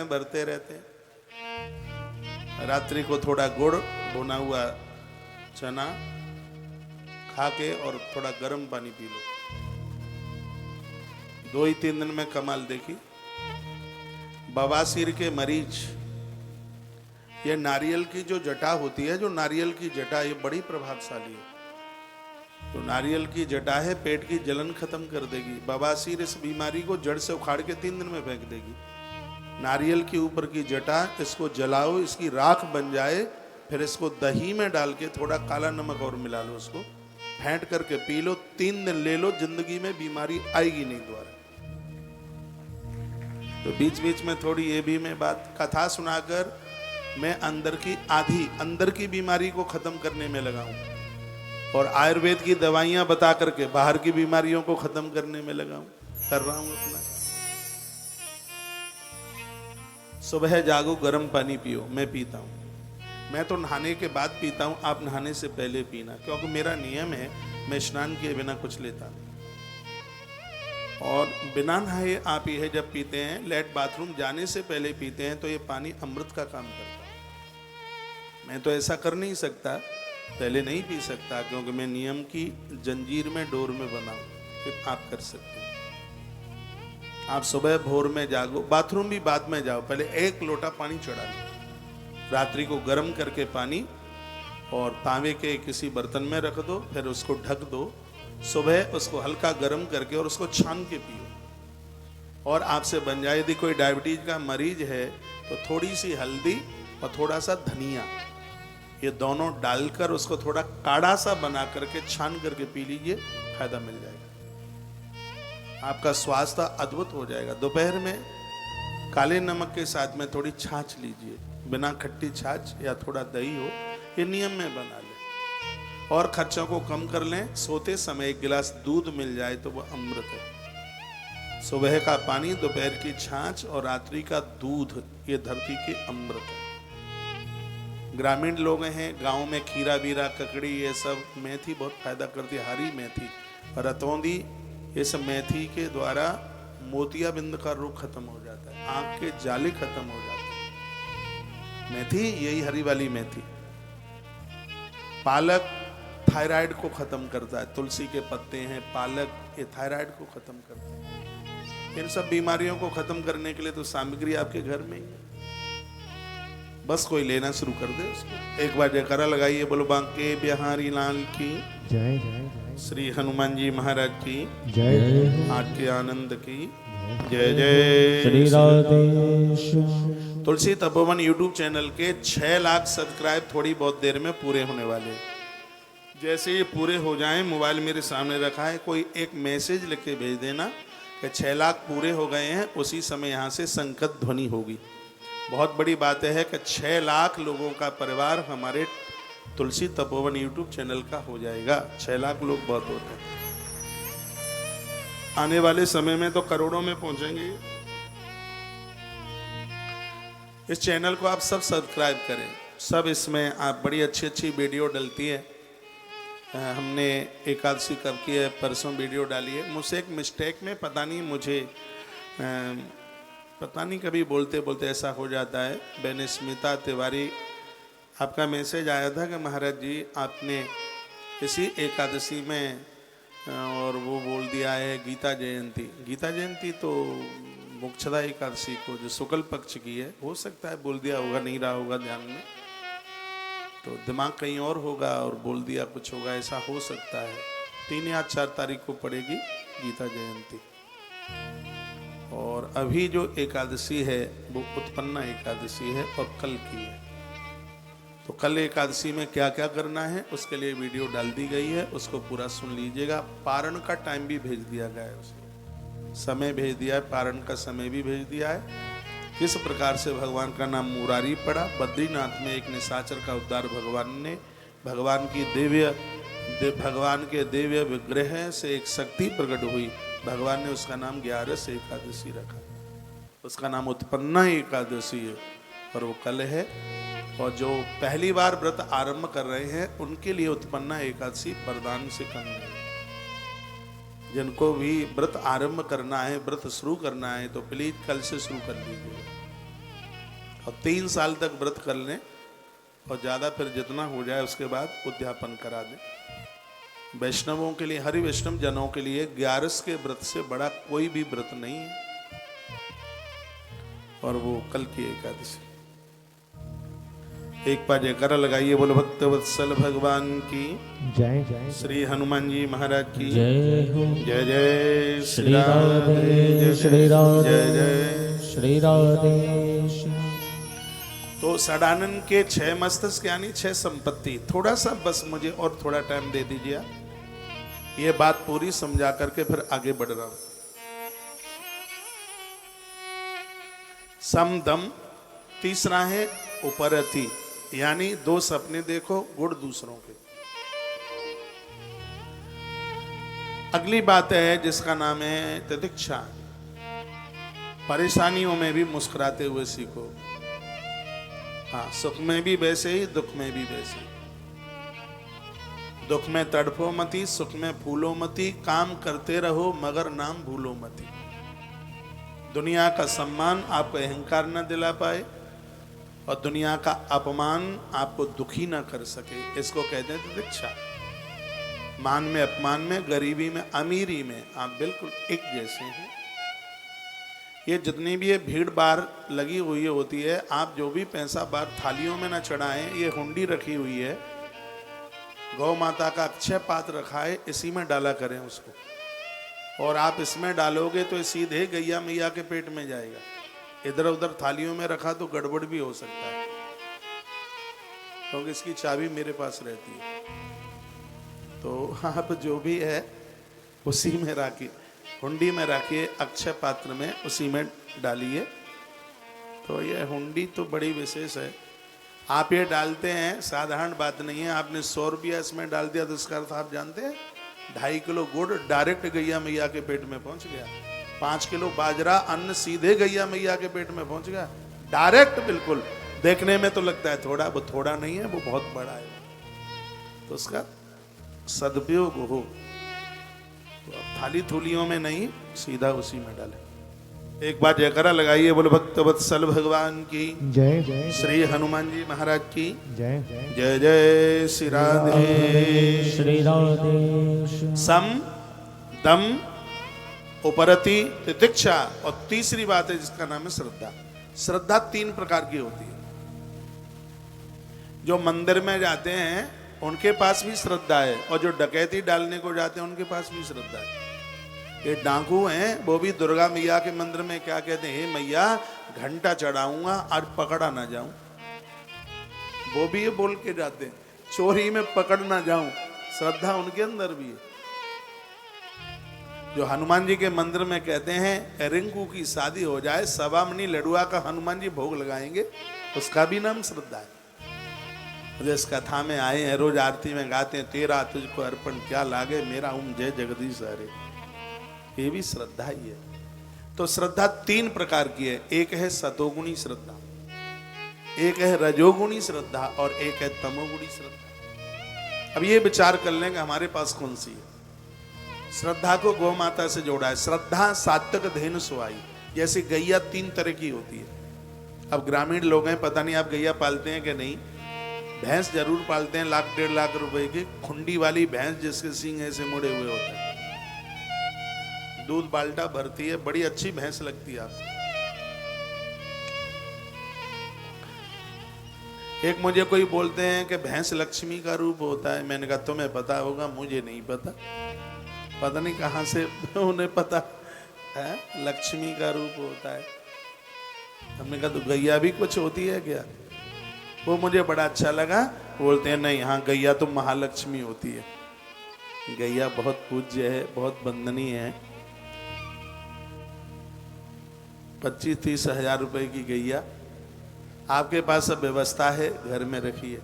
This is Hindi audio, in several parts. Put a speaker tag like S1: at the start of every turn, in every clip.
S1: भरते रहते हैं। रात्रि को थोड़ा गुड़ भुना हुआ चना खा के और थोड़ा गर्म पानी पी लो। 2 ही 3 दिन में कमाल देखी। बवासीर के मरीज, ये नारियल की जो जटा होती है, जो नारियल की जटा ये बड़ी प्रभावशाली है। तो नारियल की जटा है, पेट की जलन खत्म कर देगी। बवासीर इस बीमारी को जड़ से उखाड़ के 3 दिन में फेंक देगी। नारियल के ऊपर की जटा, इसको जलाओ, इसकी राख बन जाए, फिर इसको दही में डाल के थोड़ा काला नमक और मिला लो, उसको फेंट करके पी लो। 3 दिन ले लो, जिंदगी में बीमारी आएगी नहीं दोबारा। तो बीच बीच में थोड़ी ये भी मैं बात कथा सुनाकर मैं अंदर की बीमारी को खत्म करने में लगा हूं, और आयुर्वेद की दवाइयां बता करके बाहर की बीमारियों को खत्म करने में लगा हूं, कर रहा हूं अपना। सुबह जागो, गर्म पानी पियो, मैं पीता हूं। मैं तो नहाने के बाद पीता हूं, आप नहाने से पहले पीना, क्योंकि मेरा नियम है मैं स्नान किए बिना कुछ लेता नहीं। और बिना नहाए आप ये जब पीते हैं, लेट बाथरूम जाने से पहले पीते हैं, तो ये पानी अमृत का काम करता है। मैं तो ऐसा कर नहीं सकता, पहले नहीं पी सकता, क्योंकि मैं नियम की जंजीर में डोर में बना हूं। फिर आप कर सकते हैं। आप सुबह भोर में जागो, बाथरूम भी बाद में जाओ, पहले 1 लोटा पानी चढ़ा लो, रात्रि को गर्म करके पानी, और तांबे के किसी बर्तन में रख दो, फिर उसको ढक दो। सुबह उसको हल्का गर्म करके और उसको छान के पियो, और आपसे बन जाए। यदि कोई डायबिटीज का मरीज है तो थोड़ी सी हल्दी और थोड़ा सा धनिया, ये दोनों डालकर उसको थोड़ा काढ़ा सा बना करके छान करके पी लीजिए, फायदा मिल जाएगा, आपका स्वास्थ्य अद्भुत हो जाएगा। दोपहर में काले नमक के साथ में थोड़ी छाछ लीजिए, बिना खट्टी छाछ, या थोड़ा दही हो, ये नियम में बना लें, और खर्चों को कम कर लें। सोते समय 1 गिलास दूध मिल जाए तो वो अमृत है। सुबह का पानी, दोपहर की छाछ और रात्रि का दूध, ये धरती के अमृत है। ग्रामीण लोग हैं, गांव में खीरा बीरा ककड़ी ये सब मेथी बहुत फायदा करती है, हरी मेथी, रतौंदी, इस मेथी के द्वारा मोतियाबिंद का रोग खत्म हो जाता है, आंख के जाले खत्म हो जाते हैं। मेथी, यही हरी वाली मेथी। पालक थायराइड को खत्म करता है, तुलसी के पत्ते हैं, पालक, ये थायराइड को खत्म करते हैं। इन सब बीमारियों को खत्म करने के लिए तो सामग्री आपके घर में ही है, बस कोई लेना शुरू कर दे उसको। एक बार जयकारा लगाइए, बोलो बांके बिहारी लाल की जय, श्री हनुमान जी महाराज की जय, आपके आनंद की जय जय। श्री राधे। तुलसी तपोवन यूट्यूब चैनल के 6 लाख सब्सक्राइब थोड़ी बहुत देर में पूरे होने वाले। जैसे ये पूरे हो जाएं, मोबाइल मेरे सामने रखा है, कोई एक मैसेज लिख के भेज देना कि 6 लाख पूरे हो गए हैं, उसी समय यहाँ से संकट ध्वनि होगी। बहुत बड़ी बात है कि 6 लाख लोगों का परिवार हमारे तुलसी तपोवन यूट्यूब चैनल का हो जाएगा। 6 लाख लोग बहुत होते हैं, आने वाले समय में तो करोड़ों में पहुंचेंगे। इस चैनल को आप सब सब्सक्राइब करें, सब इसमें आप बड़ी अच्छी अच्छी वीडियो डलती है। हमने एकादशी कब की है, परसों वीडियो डाली है। मुझसे एक मिस्टेक में पता नहीं कभी बोलते बोलते ऐसा हो जाता है। बहन स्मिता तिवारी, आपका मैसेज आया था कि महाराज जी आपने इसी एकादशी में और वो बोल दिया है गीता जयंती तो मोक्षदा एकादशी को जो शुक्ल पक्ष की है, हो सकता है बोल दिया होगा, नहीं रहा होगा ध्यान में, तो दिमाग कहीं और होगा और बोल दिया कुछ होगा, ऐसा हो सकता है। 3 या 4 तारीख को पड़ेगी गीता जयंती। और अभी जो एकादशी है वो उत्पन्ना एकादशी है और कल की है। तो कल एकादशी में क्या क्या करना है उसके लिए वीडियो डाल दी गई है, उसको पूरा सुन लीजिएगा। पारण का टाइम भी भेज दिया गया है, उसको समय भेज दिया है, पारण का समय भी भेज दिया है। किस प्रकार से भगवान का नाम मुरारी पड़ा। बद्रीनाथ में एक निशाचर का उद्धार भगवान ने, भगवान के दिव्य विग्रह से एक शक्ति प्रकट हुई, भगवान ने उसका नाम 11 एकादशी रखा, उसका नाम उत्पन्ना एकादशी है, और वो कल है। और जो पहली बार व्रत आरंभ कर रहे हैं उनके लिए उत्पन्ना एकादशी वरदान से कम नहीं। जिनको भी व्रत आरंभ करना है, व्रत शुरू करना है, तो प्लीज कल से शुरू कर लीजिए। और 3 साल तक व्रत कर लें और ज़्यादा फिर जितना हो जाए उसके बाद उद्यापन करा दें। वैष्णवों के लिए, हरि वैष्णव जनों के लिए 11 के व्रत से बड़ा कोई भी व्रत नहीं है। और वो कल की एकादशी। एक बार जयकारा लगाइए, बोलो भक्त वत्सल भगवान की
S2: जय जय।
S1: श्री हनुमान जी महाराज की
S2: जय हो।
S1: जय जय
S2: श्री राधे श्री राधे
S1: जय जय
S2: श्री राधे।
S1: तो सडानंद के 6 मस्तक यानी 6 संपत्ति। थोड़ा सा बस मुझे और थोड़ा टाइम दे दीजिए, ये बात पूरी समझा करके फिर आगे बढ़ रहा हूं। समदम, तीसरा है उपरति, यानी 2 सपने देखो गुण दूसरों के। अगली बात है जिसका नाम है तितिक्षा, परेशानियों में भी मुस्कुराते हुए सीखो। हाँ, सुख में भी वैसे ही, दुख में भी वैसे ही। दुख में तड़फो मती, सुख में फूलो मती, काम करते रहो मगर नाम भूलो मती। दुनिया का सम्मान आपको अहंकार न दिला पाए और दुनिया का अपमान आपको दुखी न कर सके, इसको कहते हैं तितिक्षा। मान में अपमान में, गरीबी में अमीरी में आप बिल्कुल एक जैसे हैं। ये जितनी भी ये भीड़ बार लगी हुई होती है, आप जो भी पैसा बार थालियों में न चढ़ाएं, ये हुंडी रखी हुई है, गौ माता का अक्षय पात्र रखा है, इसी में डाला करें उसको। और आप इसमें डालोगे तो सीधे गैया मैया के पेट में जाएगा। इधर उधर थालियों में रखा तो गड़बड़ भी हो सकता है, क्योंकि इसकी चाबी मेरे पास रहती है। तो आप जो भी है उसी में रखिए, हुंडी में रखिए, अक्षय पात्र में उसी में डालिए। तो ये हुंडी तो बड़ी विशेष है। आप ये डालते हैं, साधारण बात नहीं है। आपने 100 रुपया इसमें डाल दिया तो इसका अर्थ आप जानते हैं 2.5 किलो गुड़ डायरेक्ट गैया मैया के पेट में पहुंच गया। 5 किलो बाजरा अन्न सीधे गैया मैया के पेट में पहुंच गया, डायरेक्ट। बिल्कुल देखने में तो लगता है थोड़ा, वो थोड़ा नहीं है, वो बहुत बड़ा है। तो उसका सदुपयोग हो, तो थाली थूलियों में नहीं, सीधा उसी में डाले। एक बार जयकारा लगाइए, बोलो भक्त वत्सल भगवान की
S2: जय जय।
S1: श्री हनुमान जी महाराज की
S2: जय जय।
S1: जय जय श्री राधे
S2: श्री राधे।
S1: सम दम उपरति तितिक्षा, और तीसरी बात है जिसका नाम है श्रद्धा। श्रद्धा 3 प्रकार की होती है। जो मंदिर में जाते हैं उनके पास भी श्रद्धा है, और जो डकैती डालने को जाते हैं उनके पास भी श्रद्धा है। ये डाकू हैं, वो भी दुर्गा मैया के मंदिर में क्या कहते हैं, हे मैया घंटा चढ़ाऊंगा आज पकड़ा ना जाऊं। वो भी ये बोल के जाते हैं, चोरी में पकड़ ना जाऊं। श्रद्धा उनके अंदर भी है। जो हनुमान जी के मंदिर में कहते हैं रिंकू की शादी हो जाए, 1.25 मनी लडुआ का हनुमान जी भोग लगाएंगे, उसका भी नाम श्रद्धा है। जिस कथा में आए हैं, रोज आरती में गाते हैं, तेरा तुझको अर्पण क्या लागे, मेरा जय जगदीश हरे। ये भी श्रद्धा ही है। तो श्रद्धा 3 प्रकार की है। एक है सतोगुणी श्रद्धा, एक है रजोगुणी श्रद्धा, और एक है तमोगुणी श्रद्धा। अब ये विचार कर लें कि हमारे पास कौन सी है। श्रद्धा को गौ माता से जोड़ा है। श्रद्धा सात्विक धेनु सुहाई, जैसे गैया 3 तरह की होती है। अब ग्रामीण लोग हैं, पता नहीं आप गैया पालते हैं कि नहीं। भैंस जरूर पालते हैं, 1.5 लाख रुपए की खुंडी वाली भैंस, जिसके सींग ऐसे मुड़े हुए होते हैं, दूध बाल्टा भरती है, बड़ी अच्छी भैंस लगती है आपको। एक मुझे कोई बोलते हैं कि भैंस लक्ष्मी का रूप होता है। मैंने कहा तुम्हें पता होगा, मुझे नहीं पता। पता नहीं कहां से उन्हें पता है लक्ष्मी का रूप होता है। हमने कहा तो गैया भी कुछ होती है क्या? वो मुझे बड़ा अच्छा लगा। बोलते हैं नहीं, हाँ गैया तो महालक्ष्मी होती है। गैया बहुत पूज्य है, बहुत वंदनीय है। 25-30 हजार रुपए की गैया आपके पास सब व्यवस्था है, घर में रखिए।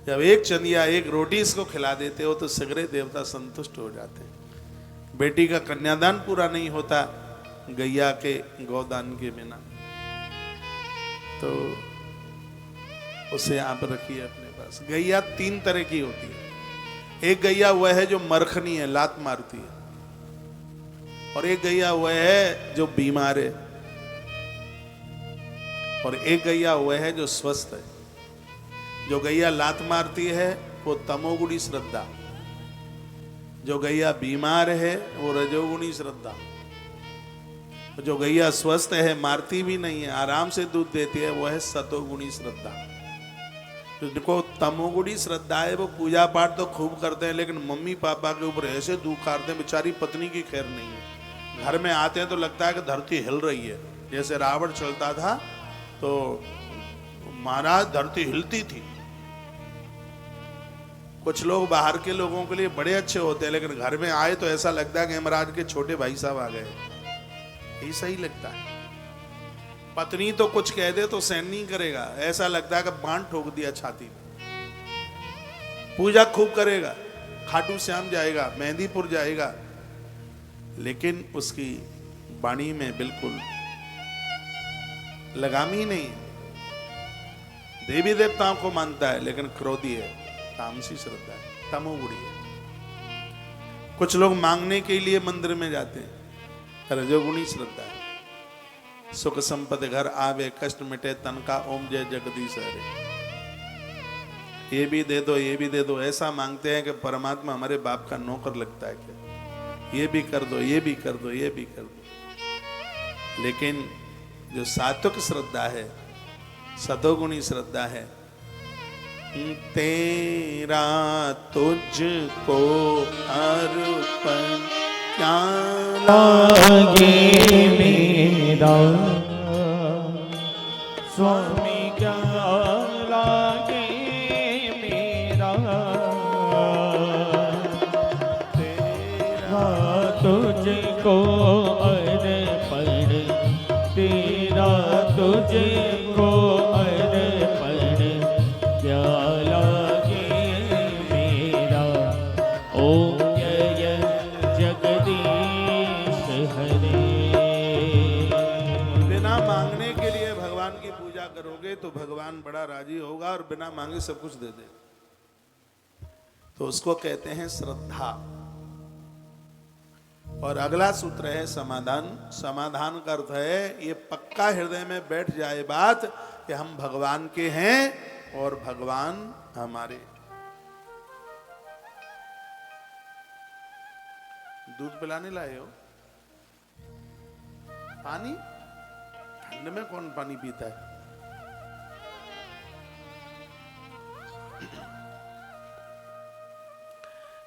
S1: जब एक चंदिया एक रोटी इसको खिला देते हो तो सगरे देवता संतुष्ट हो जाते हैं। बेटी का कन्यादान पूरा नहीं होता गैया के गौदान के बिना, तो उसे आप रखिए अपने पास। गैया 3 तरह की होती है। एक गैया वह है जो मरखनी है, लात मारती है, और एक गैया वह है जो बीमार है। और एक गैया वह है जो स्वस्थ है। जो गैया लात मारती है वो तमोगुणी श्रद्धा, जो गैया बीमार है वो रजोगुणी श्रद्धा, जो गैया स्वस्थ है, मारती भी नहीं है, आराम से दूध देती है, वो है सतोगुणी श्रद्धा। जिनको तमोगुणी श्रद्धा है वो पूजा पाठ तो खूब करते हैं, लेकिन मम्मी पापा के ऊपर ऐसे दुख खाते हैं, बेचारी पत्नी की खैर नहीं है। घर में आते हैं तो लगता है कि धरती हिल रही है। जैसे रावण चलता था तो महाराज धरती हिलती थी। कुछ लोग बाहर के लोगों के लिए बड़े अच्छे होते हैं, लेकिन घर में आए तो ऐसा लगता है कि महाराज के छोटे भाई साहब आ गए। ऐसा ही लगता है। पत्नी तो कुछ कह दे तो सहन नहीं करेगा, ऐसा लगता है कि बाण ठोक दिया छाती में। पूजा खूब करेगा, खाटू श्याम जाएगा, मेहंदीपुर जाएगा, लेकिन उसकी वाणी में बिल्कुल लगाम ही नहीं है। देवी देवताओं को मानता है लेकिन क्रोधी है, तामसी श्रद्धा है, तमोगुणी है। कुछ लोग मांगने के लिए मंदिर में जाते हैं, रजोगुणी श्रद्धा है। सुख संपत्ति घर आवे, कष्ट मिटे तन का, ओम जय जगदीश हरे। ये भी दे दो, ये भी दे दो, ऐसा मांगते हैं कि परमात्मा हमारे बाप का नौकर लगता है क्या। ये भी कर दो, ये भी कर दो, ये भी कर दो। लेकिन जो सात्विक श्रद्धा है, सतोगुणी श्रद्धा है, तेरा तुझको अर्पण क्या
S2: लागे मेरा स्वामी, क्या लागे मेरा तेरा तुझको अर्पण, तेरा तुझको अर्पण क्या लागे मेरा। ओम जय जगदीश हरे।
S1: बिना मांगने के लिए भगवान की पूजा करोगे तो भगवान बड़ा राजी होगा और बिना मांगे सब कुछ दे देगा। तो उसको कहते हैं श्रद्धा। और अगला सूत्र है समाधान। समाधान का अर्थ है ये पक्का हृदय में बैठ जाए बात कि हम भगवान के हैं और भगवान हमारे। दूध पिलाने लाए हो? पानी? ठंड में कौन पानी पीता है?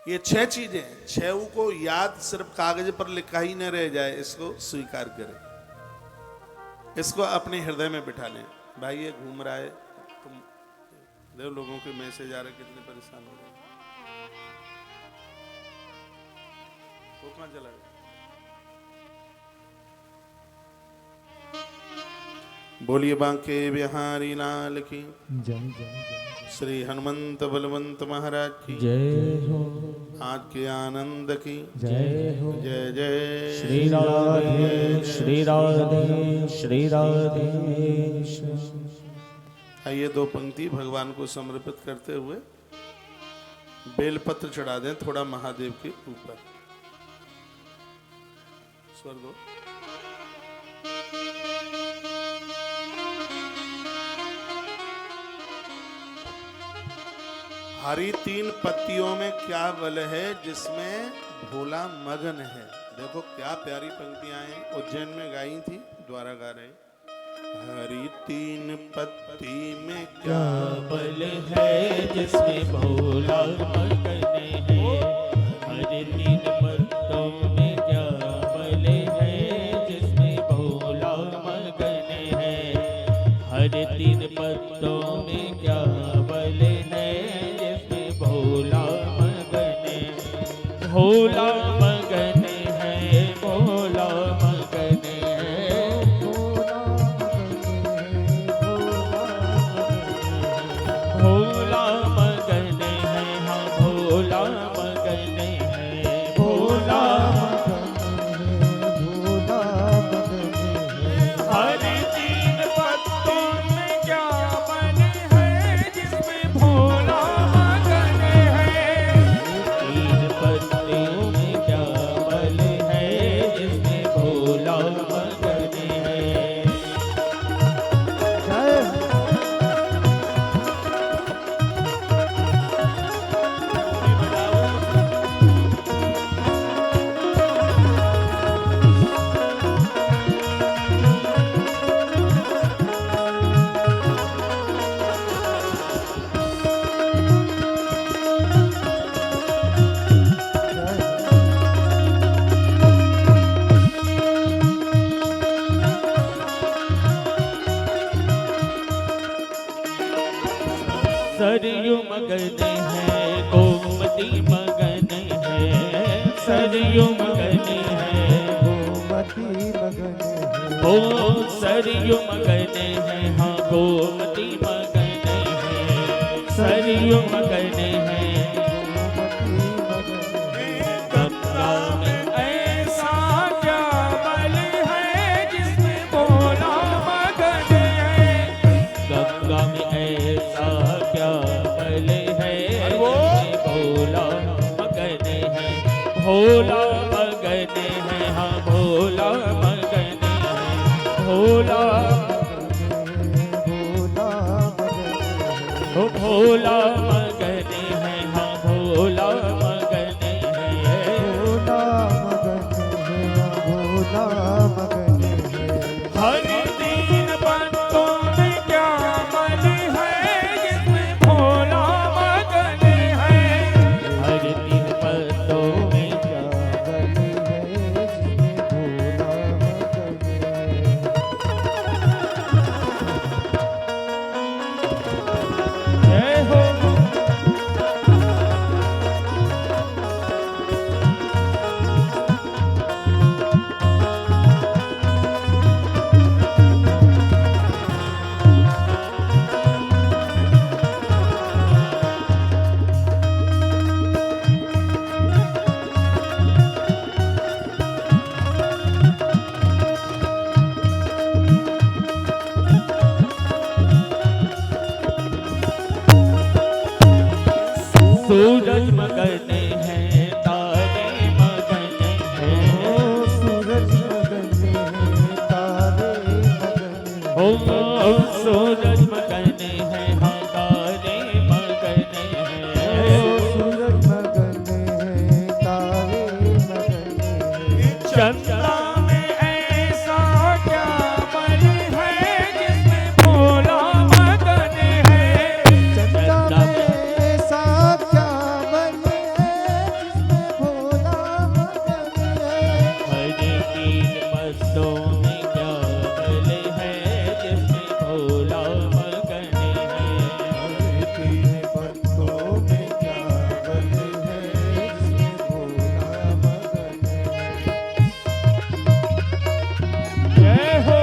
S1: ये 6 चीजें, 6 को याद सिर्फ कागज पर लिखा ही न रह जाए, इसको स्वीकार करें, इसको अपने हृदय में बिठा लें। भाई ये घूम रहा है, तुम देव लोगों के मैसेज आ रहे, कितने परेशान हो रहे हैं। वो कहां चला गया? बोलिए बांके बिहारी लाल की
S2: जय जय
S1: श्री हनुमंत बलवंत महाराज की
S2: जय हो,
S1: आज के आनंद की
S2: जय हो।
S1: जय जय
S2: श्री राधे श्री राधे श्री राधे।
S1: आइए 2 पंक्ति भगवान को समर्पित करते हुए बेलपत्र चढ़ा दें थोड़ा महादेव के ऊपर। स्वर दो। हरी 3 पत्तियों में क्या बल है जिसमें भोला मगन है। देखो क्या प्यारी पंक्तियां हैं, उज्जैन में गाई थी, द्वारा गा रहे। हरी 3 पत्ती में क्या
S2: बल है जिसमें भोला मगन है। हर 3 पत्तों में क्या बल है जिसमें भोला मगन है। हर 3 पत्तों में क्या बल है जिसमें भोला मगन है। भोला मगन है, भोला मगन है, भोला मगन है, हाँ भोला मगन है, भोला हर 3 पत्तों में क्या बल है जिसमें भोला मगन है। 3 पत्तियों सरयू मगन है गोमती मगन है, सरयू मगन है
S3: गोमती मगन है।
S2: ओ सरयू मगन है, हाँ गोमती मगन है, सरयू मगन है। गंगा में ऐसा क्या बल है जिसमें भोला मगन है, गंगा में ऐसा क्या बल है जिसमें भोला मगन है, भोला मगन है, हाँ भोला मगन है, भोला भोला मगन है, हाँ भोला मगन है,
S3: भोला मगन है।
S2: हर दिन बंदों में क्या बल है जिसमें भोला मगन है, हर दिन बंदों में
S3: क्या बल है जिसमें भोला मगन है।
S2: जय हो। सूरज मगन है तारे मगन है,
S3: सूरज मगन है तारे मगन है।
S2: ओ सूरज मगन है, हाँ तारे मगन है,
S3: सूरज मगन है तारे मगन है।
S2: चंदा में ऐसा क्या बल है जिसमें भोला मगन है,
S3: चंदा में ऐसा क्या बल है जिसमें भोला मगन है।
S2: हर तीन पत्तों में क्या बल है जिसमें भोला मगन है,
S3: तीन पत्तों में क्या बल है जिसमें भोला मगन है।
S2: जय हो।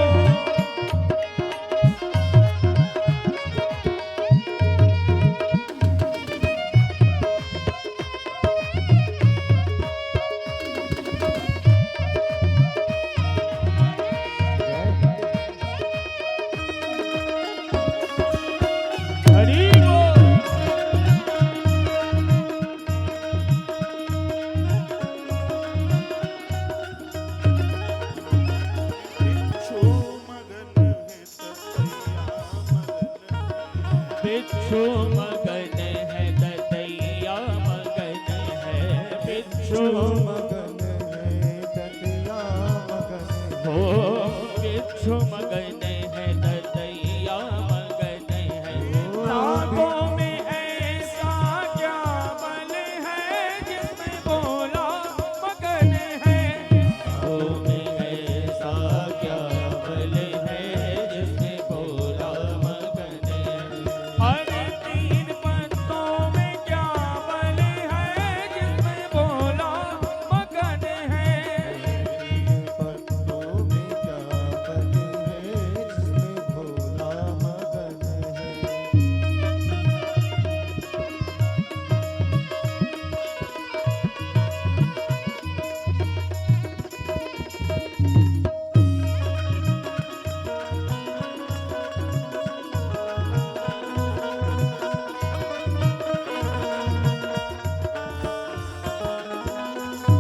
S2: हरि बोल।
S1: बिच्छू मगन है ततैया मगन है।
S2: बिच्छू मगन है दतिया मगन है,
S3: बिच्छू मगन है दतिया मगन है।
S2: हो बिच्छू मगन है दतिया मगन है, नागों में ऐसा क्या बल है जिसमें भोला मगन है, नागों में ऐसा क्या बल है जिसमें भोला मगन है, हर तीन पत्तों में क्या बल है जिसमें भोला मगन है।
S3: पत्तों में क्या बल है जिसमें भोला मगन है।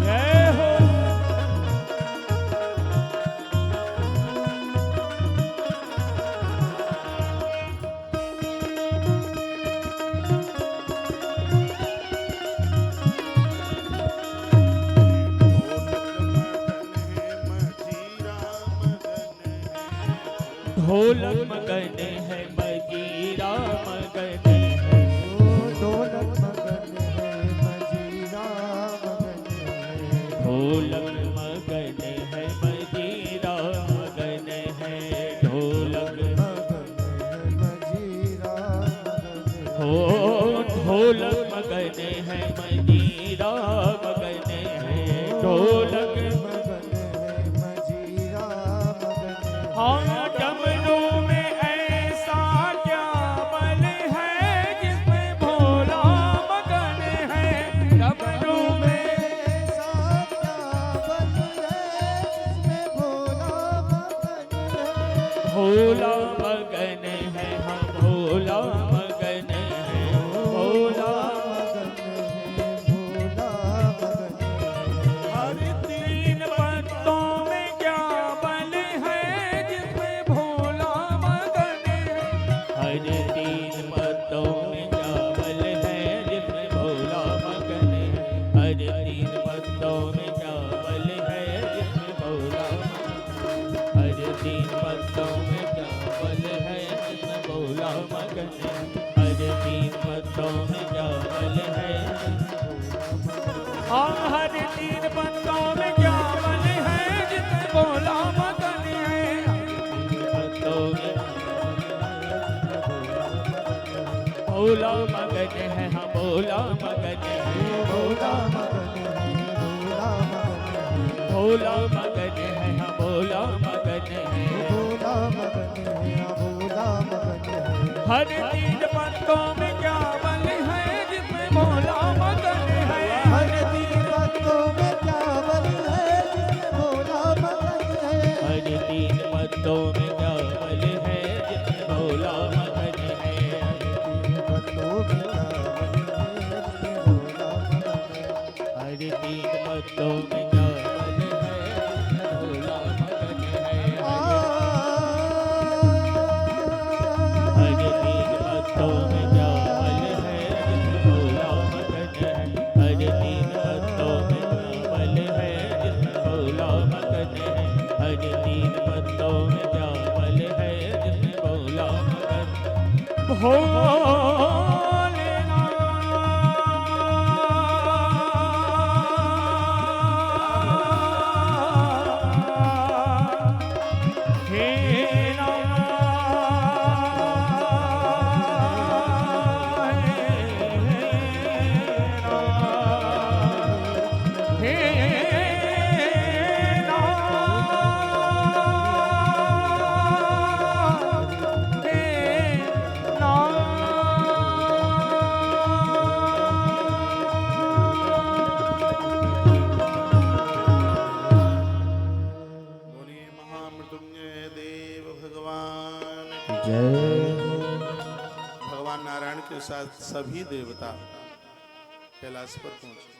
S2: जय हो। ढोलक मगन है मजीरा मगन है,
S3: ढोलक मगन है मजीरा मगन है।
S2: ढोलक मगन है मजीरा मगन है, ढोलक
S3: मगन है मजीरा मगन है।
S2: हो ढोलक मगन है मजीरा मगन है ढोलक
S3: मगन है मजीरा मगन है
S2: हाँ डमरू में ऐसा क्या बल है जिसमें भोला मगन है डमरू में
S3: ऐसा क्या बल है जिसमें भोला मगन है
S2: भोला मगन है हम भोला मगन है भोला
S3: भोला मगन है
S2: हर तीन पत्तों में क्या बल है जिसमें भोला मगन है हर तीन पत्तों में क्या बल है जिसमें भोला मगन है हर तीन पत्तों में क्या बल है जिसमें भोला हर तीन पत्तों में क्या बल है जिसमें भोला मगन है हर तीन पत्तों में क्या बल है हाँ हर तीन पत्तों में क्या बल है जिसमें भोला मगन है पत्तों में भोला मगन है हाँ भोला मगन है
S3: भोला मगन है
S2: भोला मगन है हाँ भोला मगन है
S3: भोला मगन है भोला मगन है
S2: हर तीन पत्तों में क्या बल है जिसमें भोला मगन है
S3: हर तीन पत्तों में क्या बल है जिसमें भोला मगन है
S2: हर तीन पत्तों में क्या बल है जिसमें भोला मगन है
S3: तीन पत्तों में क्या बल है जिसमें भोला मगन है
S2: हर तीन पत्तों में क्या बल है जिसमें भोला मगन है हर तीन पत्तों में क्या बल है जिसमें भोला मगन है हर तीन पत्तों में क्या बल है जिसमें भोला मगन है हर तीन पत्तों में क्या बल है जिसमें भोला मगन भोलेनाथ हे
S1: बोलिए महामृत्युंजय देव भगवान की।
S3: जय
S1: भगवान नारायण के साथ सभी देवता कैलाश पर पहुंचे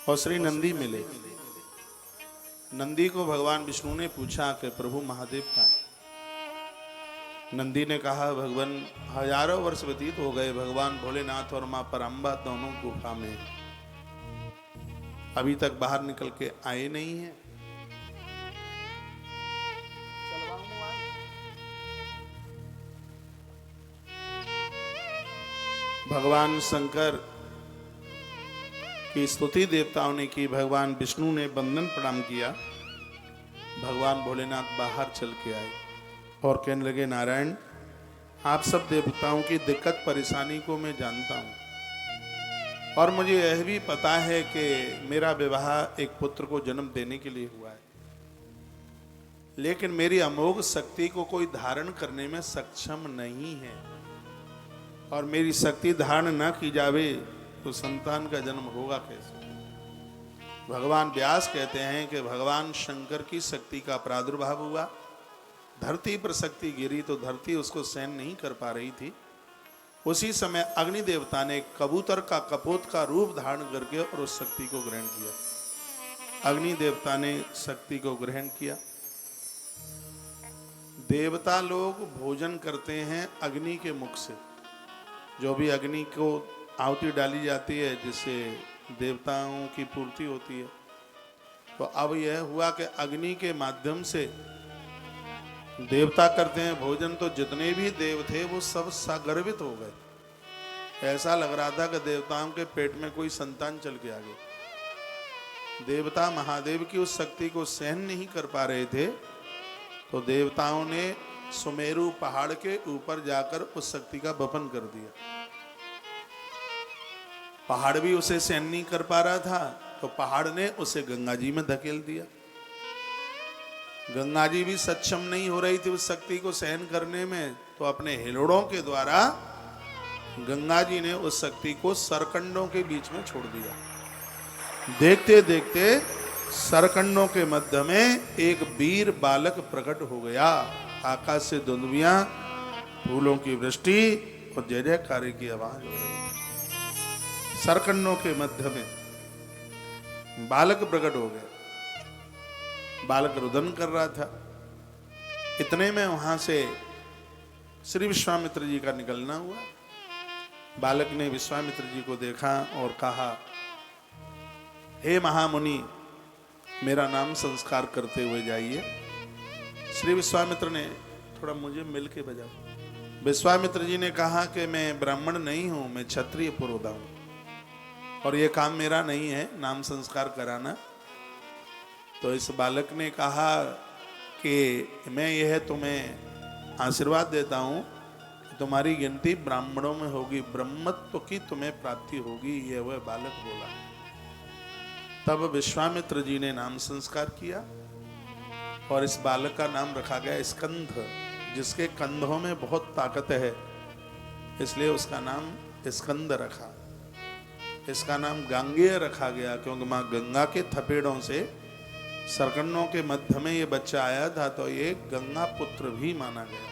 S1: और श्री नंदी मिले। नंदी को भगवान विष्णु ने पूछा कि प्रभु महादेव कहाँ हैं? नंदी ने कहा भगवान हजारों वर्ष व्यतीत हो गए, भगवान भोलेनाथ और मां परम्बा दोनों गुफा में हैं। अभी तक बाहर निकल के आए नहीं हैं। भगवान शंकर की स्तुति देवताओं ने की, भगवान विष्णु ने बंदन प्रणाम किया। भगवान भोलेनाथ बाहर चल के आए और कहने लगे नारायण, आप सब देवताओं की दिक्कत परेशानी को मैं जानता हूं और मुझे यह भी पता है कि मेरा विवाह एक पुत्र को जन्म देने के लिए हुआ है, लेकिन मेरी अमोघ शक्ति को कोई धारण करने में सक्षम नहीं है और मेरी शक्ति धारण न की जावे तो संतान का जन्म होगा कैसे। भगवान व्यास कहते हैं कि भगवान शंकर की शक्ति का प्रादुर्भाव हुआ, धरती पर शक्ति गिरी तो धरती उसको सहन नहीं कर पा रही थी। उसी समय अग्नि देवता ने कबूतर का कपोत का रूप धारण करके और उस शक्ति को ग्रहण किया। अग्नि देवता ने शक्ति को ग्रहण किया। देवता लोग भोजन करते हैं अग्नि के मुख से, जो भी अग्नि को आहुति डाली जाती है जिससे देवताओं की पूर्ति होती है। तो अब यह हुआ कि अग्नि के माध्यम से देवता करते हैं भोजन, तो जितने भी देव थे वो सब सागर्वित हो गए। ऐसा लग रहा था कि देवताओं के पेट में कोई संतान चल के आ गई। देवता महादेव की उस शक्ति को सहन नहीं कर पा रहे थे, तो देवताओं ने सुमेरु पहाड़ के ऊपर जाकर उस शक्ति का वपन कर दिया। पहाड़ भी उसे सहन नहीं कर पा रहा था, तो पहाड़ ने उसे गंगा जी में धकेल दिया। गंगा जी भी सक्षम नहीं हो रही थी उस शक्ति को सहन करने में, तो अपने हिलोड़ों के द्वारा गंगा जी ने उस शक्ति को सरकंडों के बीच में छोड़ दिया। देखते देखते सरकंडों के मध्य में एक वीर बालक प्रकट हो गया। आकाश से दुंदुभियां, फूलों की वृष्टि और जय जयकार की आवाज हो रही। सरकंडों के मध्य में बालक प्रकट हो गया। बालक रुदन कर रहा था। इतने में वहां से श्री विश्वामित्र जी का निकलना हुआ। बालक ने विश्वामित्र जी को देखा और कहा, हे महामुनि, मेरा नाम संस्कार करते हुए जाइए। श्री विश्वामित्र ने थोड़ा मुझे मिल के बजाओ। विश्वामित्र जी ने कहा कि मैं ब्राह्मण नहीं हूं, मैं क्षत्रिय पुरोधा हूं और ये काम मेरा नहीं है नाम संस्कार कराना। तो इस बालक ने कहा कि मैं यह तुम्हें आशीर्वाद देता हूं, तुम्हारी गिनती ब्राह्मणों में होगी, ब्रह्मत्व की तुम्हें प्राप्ति होगी। यह वह बालक बोला। तब विश्वामित्र जी ने नाम संस्कार किया और इस बालक का नाम रखा गया स्कंद, जिसके कंधों में बहुत ताकत है, इसलिए उसका नाम स्कंद रखा। इसका नाम गांगेय रखा गया क्योंकि मां गंगा के थपेड़ों से सरकंडों के मध्य में ये बच्चा आया था, तो ये गंगा पुत्र भी माना गया।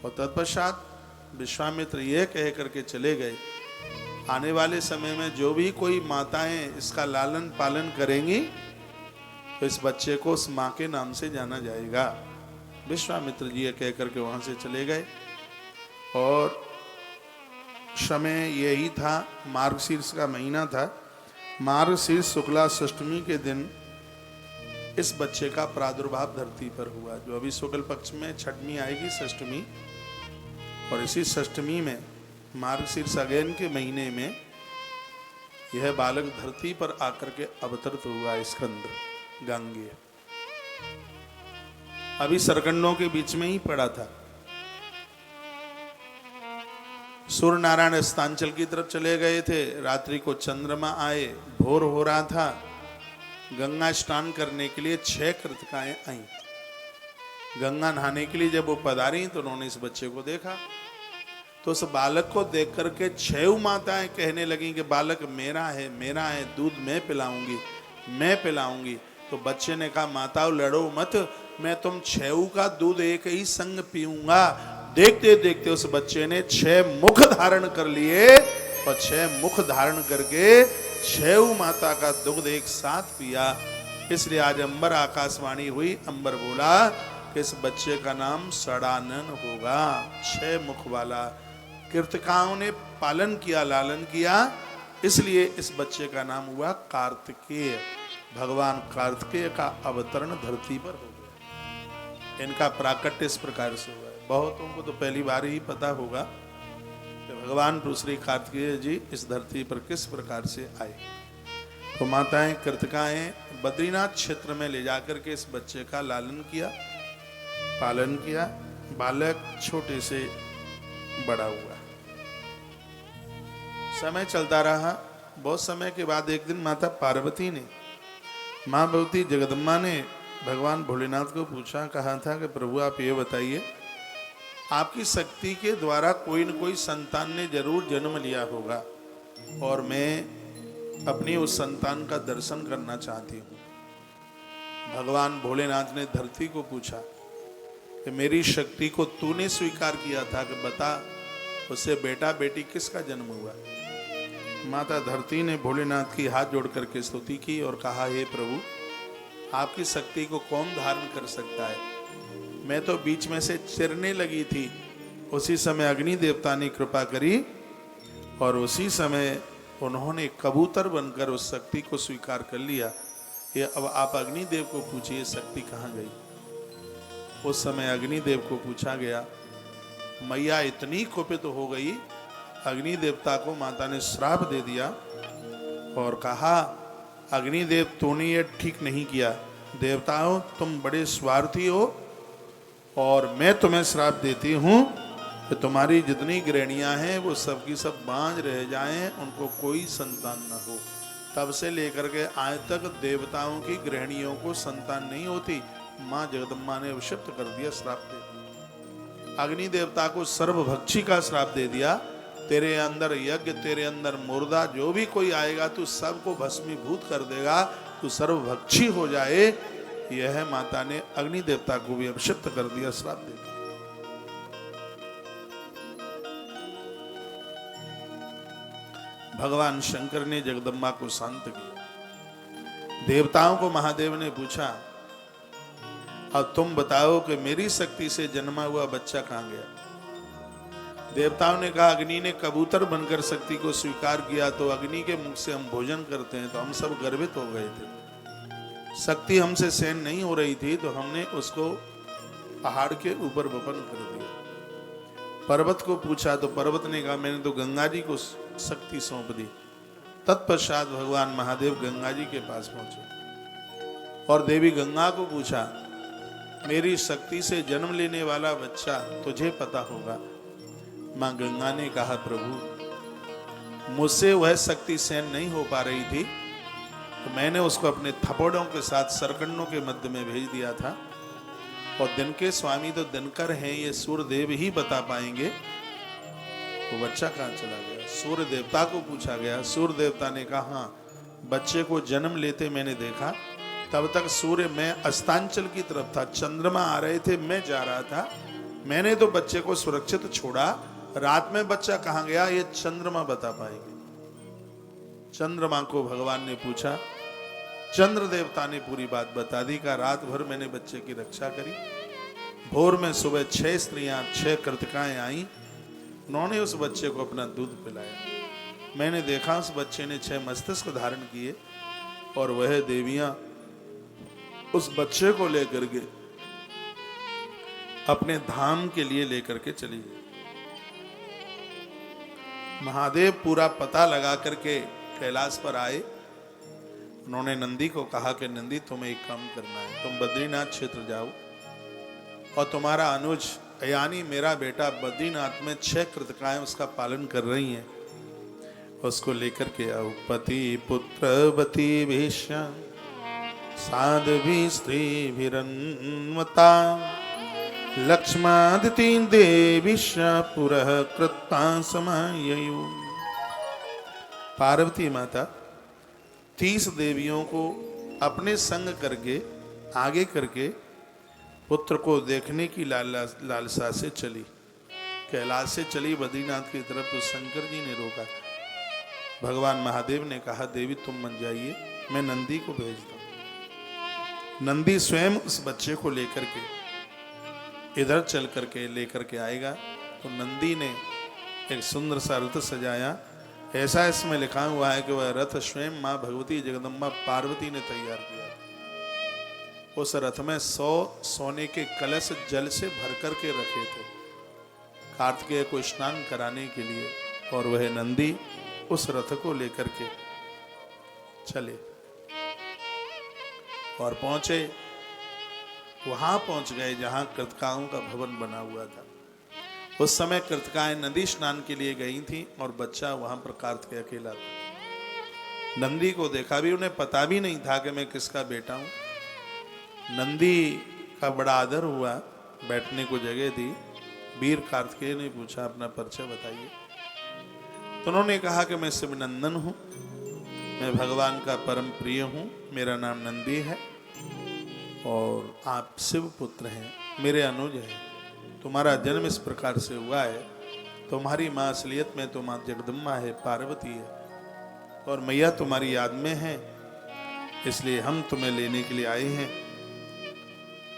S1: और तत्पश्चात विश्वामित्र ये कह करके चले गए, आने वाले समय में जो भी कोई माताएं इसका लालन पालन करेंगी तो इस बच्चे को उस माँ के नाम से जाना जाएगा। विश्वामित्र जी ये कह करके वहां से चले गए और समय यही था, मार्गशीर्ष का महीना था। मार्गशीर्ष शुक्ला षष्टमी के दिन इस बच्चे का प्रादुर्भाव धरती पर हुआ। जो अभी शुक्ल पक्ष में छठवीं आएगी षष्टमी, और इसी षष्टमी में मार्गशीर्ष अगेन के महीने में यह बालक धरती पर आकर के अवतरित हुआ। स्कंद गांगेय अभी सरकंडों के बीच में ही पड़ा था। सूर्य नारायण अस्तांचल की तरफ चले गए थे। रात्रि को चंद्रमा आए, भोर हो रहा था। गंगा स्नान करने के लिए 6 कृतिकाएं आई। गंगा नहाने के लिए जब वो पधारी तो उन्होंने इस बच्चे को देखा, तो उस बालक को देख करके 6 माताएं कहने लगी कि बालक मेरा है, मेरा है, दूध मैं पिलाऊंगी, मैं पिलाऊंगी। तो बच्चे ने कहा, माताओं लड़ो मत, मैं तुम 6 का दूध एक ही संग पीऊंगा। देखते देखते उस बच्चे ने 6 मुख धारण कर लिए और 6 मुख धारण करके 6 माता का दुग्ध एक साथ पिया। इसलिए आज अंबर आकाशवाणी हुई, अंबर बोला कि इस बच्चे का नाम सड़ानन होगा। 6 मुख वाला कीर्तिकाओं ने पालन किया, लालन किया, इसलिए इस बच्चे का नाम हुआ कार्तिकेय। भगवान कार्तिकेय का अवतरण धरती पर हो गया। इनका प्राकट्य इस प्रकार से हुआ है। बहुतों को तो पहली बार ही पता होगा कि भगवान श्री कार्तिकेय जी इस धरती पर किस प्रकार से आए। तो माताएं कृतिकाएं बद्रीनाथ क्षेत्र में ले जाकर के इस बच्चे का लालन किया, पालन किया। बालक छोटे से बड़ा हुआ। समय चलता रहा। बहुत समय के बाद एक दिन माता पार्वती ने, माँ भगवती जगदम्बा ने भगवान भोलेनाथ को पूछा, कहा था कि प्रभु आप ये बताइए, आपकी शक्ति के द्वारा कोई न कोई संतान ने जरूर जन्म लिया होगा और मैं अपनी उस संतान का दर्शन करना चाहती हूँ। भगवान भोलेनाथ ने धरती को पूछा कि मेरी शक्ति को तूने स्वीकार किया था कि बता उससे बेटा बेटी किसका जन्म हुआ। माता धरती ने भोलेनाथ की हाथ जोड़ करके स्तुति की और कहा, हे प्रभु, आपकी शक्ति को कौन धारण कर सकता है। मैं तो बीच में से चिरने लगी थी, उसी समय अग्नि देवता ने कृपा करी और उसी समय उन्होंने कबूतर बनकर उस शक्ति को स्वीकार कर लिया। ये अब आप अग्निदेव को पूछिए शक्ति कहाँ गई। उस समय अग्निदेव को पूछा गया। मैया इतनी कुपित हो गई, अग्नि देवता को माता ने श्राप दे दिया और कहा, अग्निदेव तूने ये ठीक नहीं किया। देवताओं तुम बड़े स्वार्थी हो और मैं तुम्हें श्राप देती हूं कि तुम्हारी जितनी गृहणियां हैं वो सब की सब बांझ रह जाएं, उनको कोई संतान न हो। तब से लेकर के आज तक देवताओं की गृहणियों को संतान नहीं होती। माँ जगदम्बा ने अभिशप्त कर दिया, श्राप दे दिया। अग्नि देवता को सर्वभक्षी का श्राप दे दिया। तेरे अंदर यज्ञ, तेरे अंदर मुर्दा, जो भी कोई आएगा तू सबको भस्मीभूत कर देगा, तू सर्वभक्षी हो जाए। यह माता ने अग्नि देवता को भी अभिशप्त कर दिया, श्राप दे दिया। भगवान शंकर ने जगदम्बा को शांत किया। देवताओं को महादेव ने पूछा, अब तुम बताओ कि मेरी शक्ति से जन्मा हुआ बच्चा कहां गया? देवताओं ने कहा, अग्नि ने कबूतर बनकर शक्ति को स्वीकार किया, तो अग्नि के मुख से हम भोजन करते हैं, तो हम सब गर्वित हो गए थे। शक्ति हमसे सहन नहीं हो रही थी, तो हमने उसको पहाड़ के ऊपर वपन कर दिया। पर्वत को पूछा तो पर्वत ने कहा, मैंने तो गंगा जी को शक्ति सौंप दी। तत्पश्चात भगवान महादेव गंगा जी के पास पहुंचे और देवी गंगा को पूछा, मेरी शक्ति से जन्म लेने वाला बच्चा तुझे पता होगा। मां गंगा ने कहा, प्रभु मुझसे वह शक्ति सहन नहीं हो पा रही थी, तो मैंने उसको अपने थप्पड़ों के साथ सरकंडों के मध्य में भेज दिया था, और दिन के स्वामी तो दिनकर हैं, ये सूर्यदेव ही बता पाएंगे वो बच्चा कहाँ चला गया। सूर्य देवता को पूछा गया। सूर्य देवता ने कहा, हाँ बच्चे को जन्म लेते मैंने देखा। तब तक सूर्य, मैं अस्तांचल की तरफ था, चंद्रमा आ रहे थे, मैं जा रहा था, मैंने तो बच्चे को सुरक्षित छोड़ा। रात में बच्चा कहाँ गया ये चंद्रमा बता पाएंगे। चंद्रमा को भगवान ने पूछा, चंद्र देवता ने पूरी बात बता दी। का रात भर मैंने बच्चे की रक्षा करी। भोर में सुबह 6 स्त्रियां 6 कृतिकाएं आई, उन्होंने उस बच्चे को अपना दूध पिलाया। मैंने देखा उस बच्चे ने 6 मस्तिष्क धारण किए, और वह देवियां उस बच्चे को लेकर के अपने धाम के लिए लेकर के चली गई। महादेव पूरा पता लगा करके कैलाश पर आए। उन्होंने नंदी को कहा कि नंदी तुम्हें एक काम करना है, तुम बद्रीनाथ क्षेत्र जाओ और तुम्हारा अनुज यानी मेरा बेटा बद्रीनाथ में 6 कृतिकाएं उसका पालन कर रही हैं, उसको लेकर के आओ। पति पुत्रवती भीष्म साध्वी स्त्री भिरन्वता लक्ष्मादिति देवीश पुरः कृत्वा समाययु। पार्वती माता 30 देवियों को अपने संग करके आगे करके पुत्र को देखने की लालसा से चली, कैलाश से चली बद्रीनाथ की तरफ। तो शंकर जी ने रोका। भगवान महादेव ने कहा, देवी तुम मन जाइए, मैं नंदी को भेजता हूं। नंदी स्वयं उस बच्चे को लेकर के इधर चल करके लेकर के आएगा। तो नंदी ने एक सुंदर सा रथ सजाया। ऐसा इसमें लिखा हुआ है कि वह रथ स्वयं माँ भगवती जगदम्बा पार्वती ने तैयार किया। उस रथ में 100 सोने के कलश जल से भर करके रखे थे कार्तिकेय को स्नान कराने के लिए, और वह नंदी उस रथ को लेकर के चले और पहुंचे। वहां पहुंच गए जहां कृतिकाओं का भवन बना हुआ था। उस समय कृतिकाएं नदी स्नान के लिए गई थी और बच्चा वहां पर कार्तिकेय अकेला था। नंदी को देखा भी, उन्हें पता भी नहीं था कि मैं किसका बेटा हूं। नंदी का बड़ा आदर हुआ, बैठने को जगह दी। वीर कार्तिकेय ने पूछा, अपना परिचय बताइए। तो उन्होंने कहा कि मैं शिवनंदन हूं, मैं भगवान का परम प्रिय हूं, मेरा नाम नंदी है और आप शिव पुत्र हैं, मेरे अनुज हैं। तुम्हारा जन्म इस प्रकार से हुआ है, तुम्हारी माँ असलियत में तो माँ जगदम्बा है, पार्वती है, और मैया तुम्हारी याद में है, इसलिए हम तुम्हें लेने के लिए आए हैं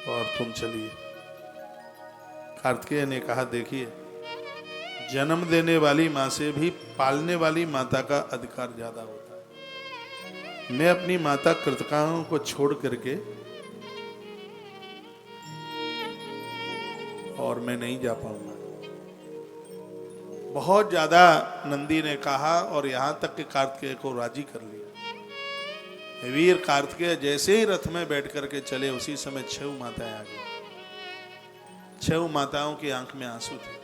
S1: और तुम चलिए। कार्तिकेय ने कहा, देखिए जन्म देने वाली माँ से भी पालने वाली माता का अधिकार ज्यादा होता है। मैं अपनी माता कृतिकाओं को छोड़ करके और मैं नहीं जा पाऊंगा। बहुत ज्यादा नंदी ने कहा और यहां तक कि कार्तिकेय को राजी कर लिया। वीर कार्तिकेय जैसे ही रथ में बैठ करके चले, उसी समय 6 माताएं आ गई। छह माताओं की आंख में आंसू थे।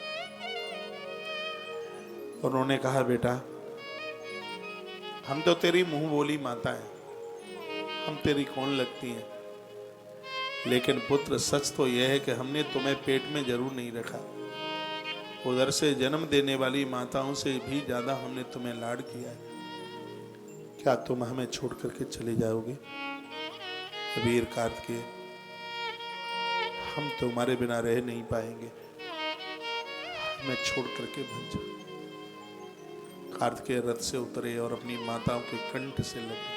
S1: उन्होंने कहा, बेटा हम तो तेरी मुंह बोली माता है, हम तेरी कौन लगती हैं, लेकिन पुत्र सच तो यह है कि हमने तुम्हें पेट में जरूर नहीं रखा, उधर से जन्म देने वाली माताओं से भी ज्यादा हमने तुम्हें लाड किया है। क्या तुम हमें छोड़ करके चले जाओगे? वीर कार्तिकेय, हम तुम्हारे बिना रह नहीं पाएंगे, हमें छोड़ करके भज जाओ। कार्तिकेय रथ से उतरे और अपनी माताओं के कंठ से लगे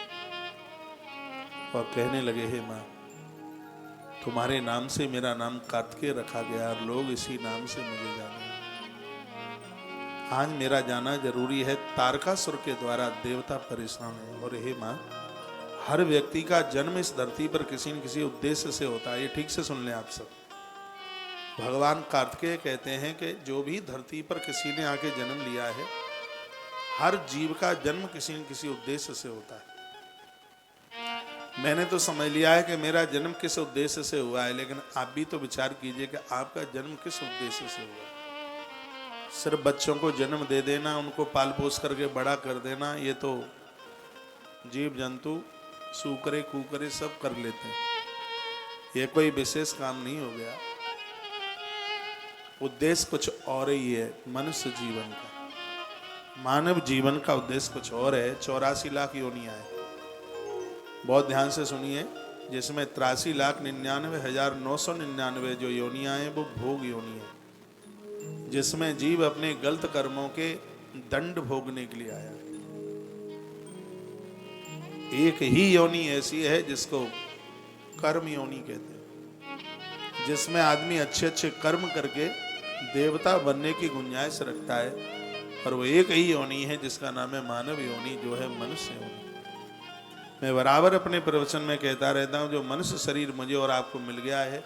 S1: और कहने लगे, हे मां, तुम्हारे नाम से मेरा नाम कार्तिकेय रखा गया और लोग इसी नाम से मुझे जाने। आज मेरा जाना जरूरी है, तारकासुर के द्वारा देवता परेशान है। और हे मां, हर व्यक्ति का जन्म इस धरती पर किसी न किसी उद्देश्य से होता है। ये ठीक से सुन लें आप सब। भगवान कार्तिकेय कहते हैं कि जो भी धरती पर किसी ने आके जन्म लिया है, हर जीव का जन्म किसी न किसी उद्देश्य से होता है। मैंने तो समझ लिया है कि मेरा जन्म किस उद्देश्य से हुआ है, लेकिन आप भी तो विचार कीजिए कि आपका जन्म किस उद्देश्य से हुआ है। सिर्फ बच्चों को जन्म दे देना, उनको पाल पोस करके बड़ा कर देना, ये तो जीव जंतु सूकरे कुकरे सब कर लेते हैं, ये कोई विशेष काम नहीं हो गया। उद्देश्य कुछ और ही है मनुष्य जीवन का, मानव जीवन का उद्देश्य कुछ और है। 84 लाख योनियां हैं, बहुत ध्यान से सुनिए, जिसमें 83,99,999 जो योनियां हैं वो भोग योनि है, जिसमें जीव अपने गलत कर्मों के दंड भोगने के लिए आया। एक ही योनि ऐसी है जिसको कर्म योनि कहते हैं, जिसमें आदमी अच्छे अच्छे कर्म करके देवता बनने की गुंजाइश रखता है, और वो एक ही योनि है जिसका नाम है मानव योनि, जो है मनुष्य योनि। मैं बराबर अपने प्रवचन में कहता रहता हूं, जो मनुष्य शरीर मुझे और आपको मिल गया है,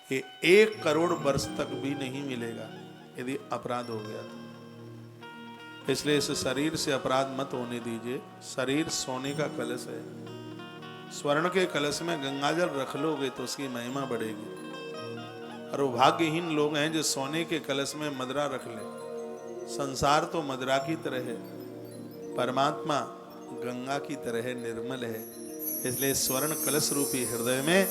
S1: ये 1 करोड़ वर्ष तक भी नहीं मिलेगा यदि अपराध हो गया तो। इसलिए इस शरीर से अपराध मत होने दीजिए। शरीर सोने का कलश है, स्वर्ण के कलश में गंगाजल रख लोगे तो उसकी महिमा बढ़ेगी। और वो भाग्यहीन लोग हैं जो सोने के कलश में मदरा रख ले। संसार तो मदरा की तरह है, परमात्मा गंगा की तरह निर्मल है। इसलिए स्वर्ण कलश रूपी हृदय में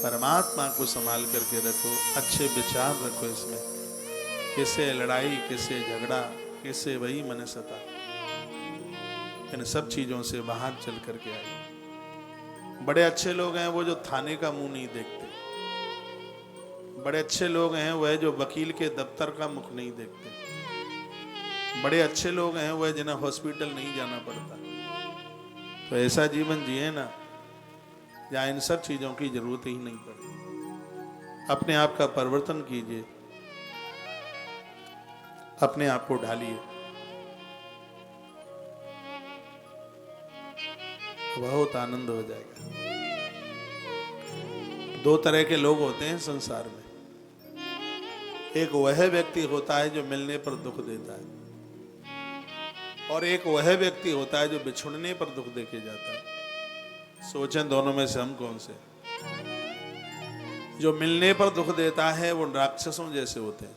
S1: परमात्मा को संभाल करके रखो, अच्छे विचार रखो। इसमें किससे लड़ाई, किससे झगड़ा, किससे वही मनसता, इन सब चीजों से बाहर चल करके आए। बड़े अच्छे लोग हैं वो जो थाने का मुंह नहीं देखते, बड़े अच्छे लोग हैं वह जो वकील के दफ्तर का मुख नहीं देखते, बड़े अच्छे लोग हैं वह जिन्हें हॉस्पिटल नहीं जाना पड़ता। तो ऐसा जीवन जिए ना जहाँ इन सब चीजों की जरूरत ही नहीं पड़े। अपने आप का परिवर्तन कीजिए, अपने आप को ढालिए, बहुत आनंद हो जाएगा। 2 तरह के लोग होते हैं संसार में। एक वह व्यक्ति होता है जो मिलने पर दुख देता है, और एक वह व्यक्ति होता है जो बिछुड़ने पर दुख देके जाता है। सोचें दोनों में से हम कौन से? जो मिलने पर दुख देता है वो राक्षसों जैसे होते हैं,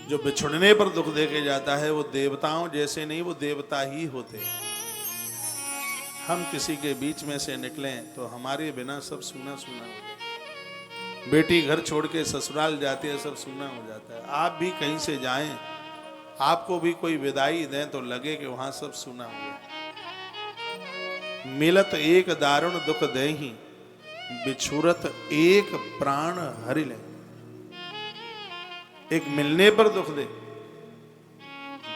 S1: जो बिछुड़ने पर दुख देके जाता है वो देवताओं जैसे नहीं, वो देवता ही होते हैं। हम किसी के बीच में से निकलें तो हमारे बिना सब सूना सूना हो जाता है। बेटी घर छोड़ के ससुराल जाती है, सब सूना हो जाता है। आप भी कहीं से जाएं, आपको भी कोई विदाई दें तो लगे कि वहां सब सूना हो गया। मिलत एक दारुण दुख देहि, बिछुरत एक प्राण हरि ले। एक मिलने पर दुख दे,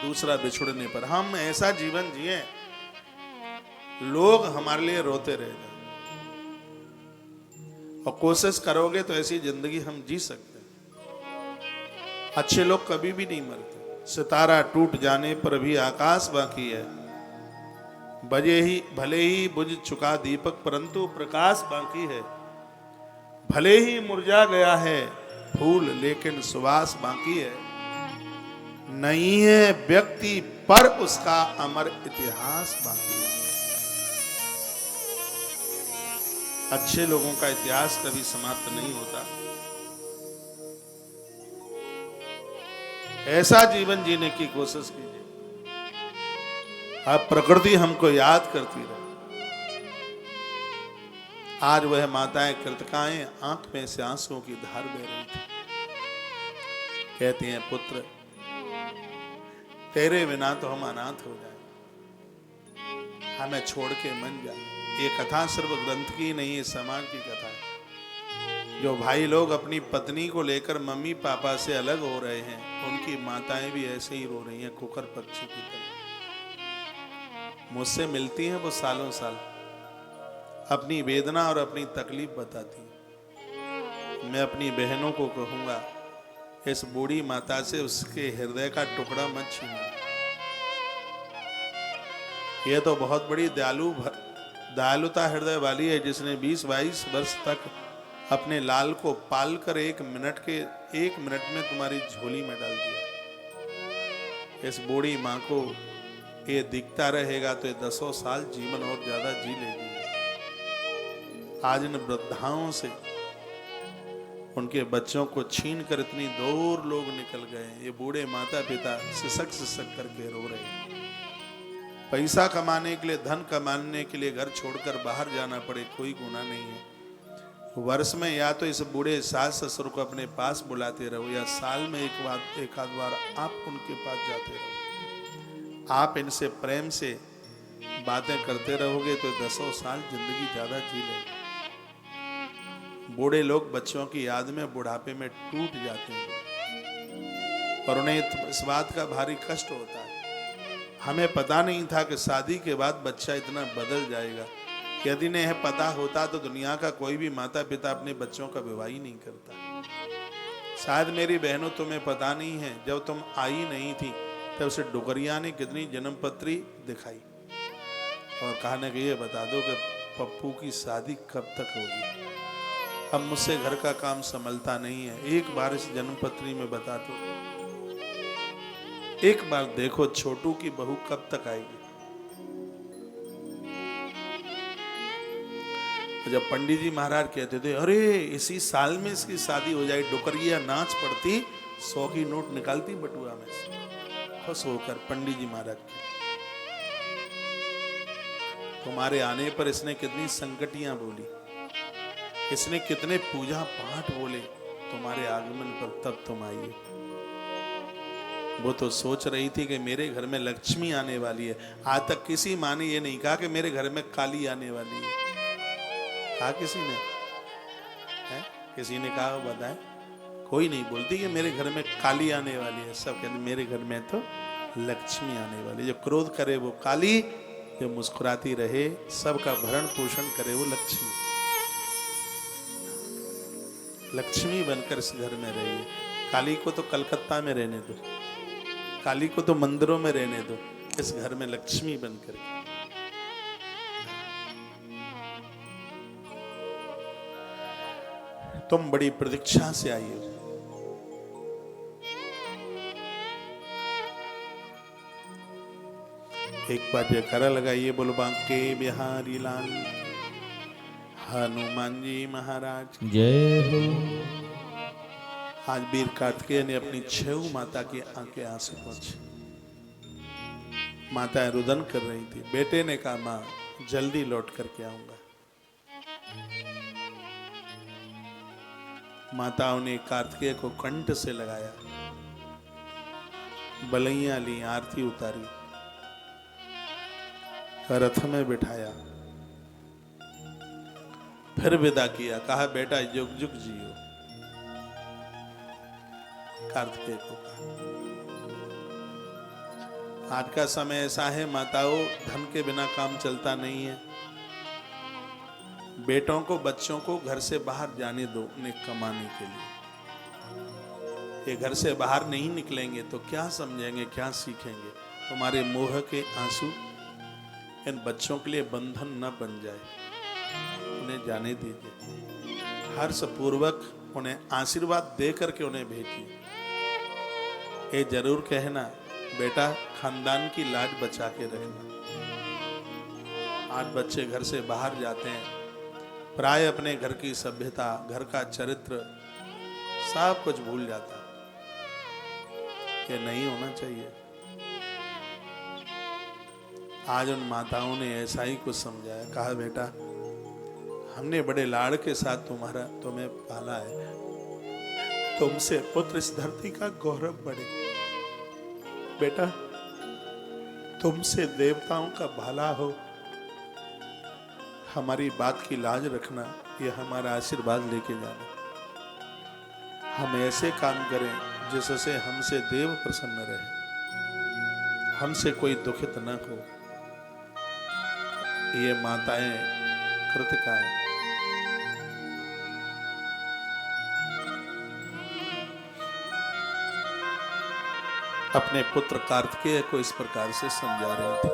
S1: दूसरा बिछुड़ने पर। हम ऐसा जीवन जिए लोग हमारे लिए रोते रह जाए, और कोशिश करोगे तो ऐसी जिंदगी हम जी सकते हैं। अच्छे लोग कभी भी नहीं मरते। सितारा टूट जाने पर भी आकाश बाकी है, बजे ही भले ही बुझ चुका दीपक परंतु प्रकाश बाकी है। भले ही मुरझा गया है फूल लेकिन सुवास बाकी है। नहीं है व्यक्ति पर उसका अमर इतिहास बाकी है। अच्छे लोगों का इतिहास कभी समाप्त नहीं होता। ऐसा जीवन जीने की कोशिश कीजिए। अब प्रकृति हमको याद करती रहे। आज वह माताएं कृतकाएं आंख में से आंसुओं की धार बह रही थी। कहती हैं, पुत्र तेरे बिना तो हम अनाथ हो जाए, हमें छोड़ के मन जाए। ये कथा सिर्फ ग्रंथ की नहीं है, समाज की कथा है। जो भाई लोग अपनी पत्नी को लेकर मम्मी पापा से अलग हो रहे हैं, उनकी माताएं भी ऐसे ही रो रही हैं, कुकर पक्षी की तरह। मुझसे मिलती हैं वो सालों साल, अपनी वेदना और अपनी तकलीफ बताती हैं। मैं अपनी बहनों को कहूंगा, इस बूढ़ी माता से उसके हृदय का टुकड़ा मत छीनो। यह तो बहुत बड़ी दयालुता हृदय वाली है, जिसने 20-22 वर्ष तक अपने लाल को पाल कर 1 मिनट में तुम्हारी झोली में डाल दिया। इस बूढ़ी माँ को ये दिखता रहेगा तो ये 10 साल जीवन और ज्यादा जी लेगी। आज इन वृद्धाओं से उनके बच्चों को छीन कर इतनी दूर लोग निकल गए। ये बूढ़े माता पिता सिसक सिसक करके रो रहे हैं। पैसा कमाने के लिए, धन कमाने के लिए घर छोड़कर बाहर जाना पड़े, कोई गुनाह नहीं है। वर्ष में या तो इस बूढ़े सास ससुर को अपने पास बुलाते रहो, या साल में एक आध बार आप उनके पास जाते रहो। आप इनसे प्रेम से बातें करते रहोगे तो 10 साल जिंदगी ज्यादा जी लेंगे। बूढ़े लोग बच्चों की याद में बुढ़ापे में टूट जाते हैं और उन्हें इस बात का भारी कष्ट होता है। हमें पता नहीं था कि शादी के बाद बच्चा इतना बदल जाएगा। यदि इन्हें पता होता तो दुनिया का कोई भी माता पिता अपने बच्चों का विवाह ही नहीं करता। शायद मेरी बहनों तुम्हें पता नहीं है, जब तुम आई नहीं थी तब उसे डुगरिया ने कितनी जन्मपत्री दिखाई और कहा न कि ये बता दो कि पप्पू की शादी कब तक होगी। अब मुझसे घर का काम संभलता नहीं है, एक बार इस जन्मपत्री में बता दो, एक बार देखो छोटू की बहू कब तक आएगी। जब पंडित जी महाराज कहते थे, अरे इसी साल में इसकी शादी हो जाए, डुकरिया नाच पड़ती, 100 की नोट निकालती बटुआ में से, खुश होकर पंडित जी महाराज के। तुम्हारे आने पर इसने कितनी संकटियां बोली, इसने कितने पूजा पाठ बोले तुम्हारे आगमन पर, तब तुम आई। वो तो सोच रही थी कि मेरे घर में लक्ष्मी आने वाली है। आज तक किसी माँ ने ये नहीं कहा कि मेरे घर में काली आने वाली है। कहा किसी ने है? किसी ने कहा बताए? कोई नहीं बोलती कि मेरे घर में काली आने वाली है। सब कहते मेरे घर में तो लक्ष्मी आने वाली है। जो क्रोध करे वो काली, जो मुस्कुराती रहे सबका भरण पोषण करे वो लक्ष्मी। लक्ष्मी बनकर इस घर में रहिए। काली को तो कलकत्ता में रहने दो, काली को तो मंदिरों में रहने दो, इस घर में लक्ष्मी बनकर। तुम बड़ी प्रतीक्षा से आई हो। एक बार जयकारा लगाइए, बोलो बांके बिहारी लाल हनुमान जी महाराज
S2: जय हो।
S1: आज वीर कार्तिकेय ने अपनी 6 माता की आंखें आंसू पहुंचे। माताएं रुदन कर रही थी। बेटे ने कहा, मां जल्दी लौट करके आऊंगा। माताओं ने कार्तिकेय को कंठ से लगाया, बलैया ली, आरती उतारी, रथ में बिठाया, फिर विदा किया। कहा बेटा जुग जुग जियो। कार्तिकेय को कहा। आज का समय ऐसा है माताओं, धन के बिना काम चलता नहीं है। बेटों को, बच्चों को घर से बाहर जाने दो उन्हें कमाने के लिए। ये घर से बाहर नहीं निकलेंगे तो क्या समझेंगे, क्या सीखेंगे। तुम्हारे मोह के आंसू इन बच्चों के लिए बंधन न बन जाए, उन्हें जाने दीजिए। हर्षपूर्वक उन्हें आशीर्वाद दे करके उन्हें भेजिए। ये जरूर कहना, बेटा खानदान की लाज बचा के रखना। आज बच्चे घर से बाहर जाते हैं, प्राय अपने घर की सभ्यता, घर का चरित्र सब कुछ भूल जाता है। ये नहीं होना चाहिए। आज उन माताओं ने ऐसा ही कुछ समझाया, कहा बेटा हमने बड़े लाड़ के साथ तुम्हें पाला है, तुमसे पुत्र इस धरती का गौरव बढ़े। बेटा तुमसे देवताओं का भला हो, हमारी बात की लाज रखना, ये हमारा आशीर्वाद लेके जाना। हम ऐसे काम करें जिससे हमसे देव प्रसन्न रहे, हमसे कोई दुखित न हो। ये माताएं कृतिकाएं। अपने पुत्र कार्तिकेय को इस प्रकार से समझा रहे थे।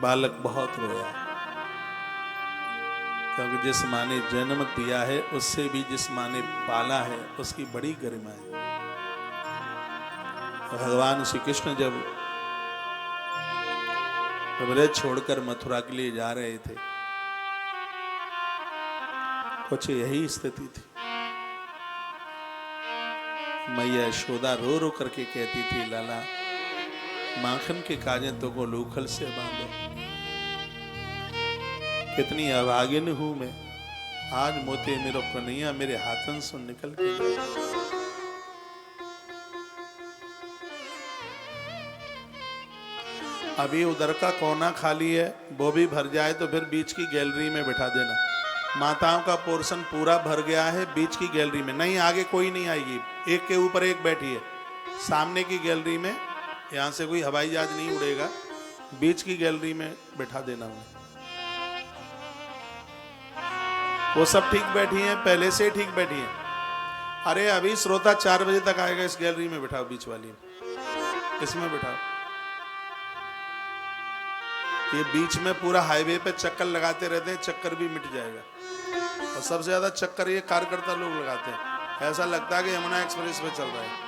S1: बालक बहुत रोया, क्योंकि जिस माँ ने जन्म दिया है उससे भी जिस माँ ने पाला है उसकी बड़ी गरिमा है। भगवान श्री कृष्ण जब ब्रज छोड़कर मथुरा के लिए जा रहे थे, कुछ यही स्थिति थी। मैया यशोदा रो रो करके कहती थी, लाला माखन के काजन तो को लूखल से बांधो। कितनी अभागिन हूं मैं, आज मोते मेरो कन्हैया मेरे हाथन से निकल के गए। अभी उधर का कोना खाली है, वो भी भर जाए तो फिर बीच की गैलरी में बिठा देना। माताओं का पोर्शन पूरा भर गया है, बीच की गैलरी में नहीं, आगे कोई नहीं आएगी, एक के ऊपर एक बैठी है। सामने की गैलरी में, यहां से कोई हवाई जहाज नहीं उड़ेगा, बीच की गैलरी में बिठा देना उन्हें। वो सब ठीक बैठी हैं, पहले से ठीक बैठी हैं। अरे अभी श्रोता 4 बजे तक आएगा, इस गैलरी में बिठाओ, बीच वाली में, इसमें बिठाओ। ये बीच में पूरा हाईवे पे चक्कर लगाते रहते हैं, चक्कर भी मिट जाएगा। और सबसे ज्यादा चक्कर ये कार्यकर्ता लोग लगाते हैं, ऐसा लगता है कि यमुना एक्सप्रेस पे चल रहा है।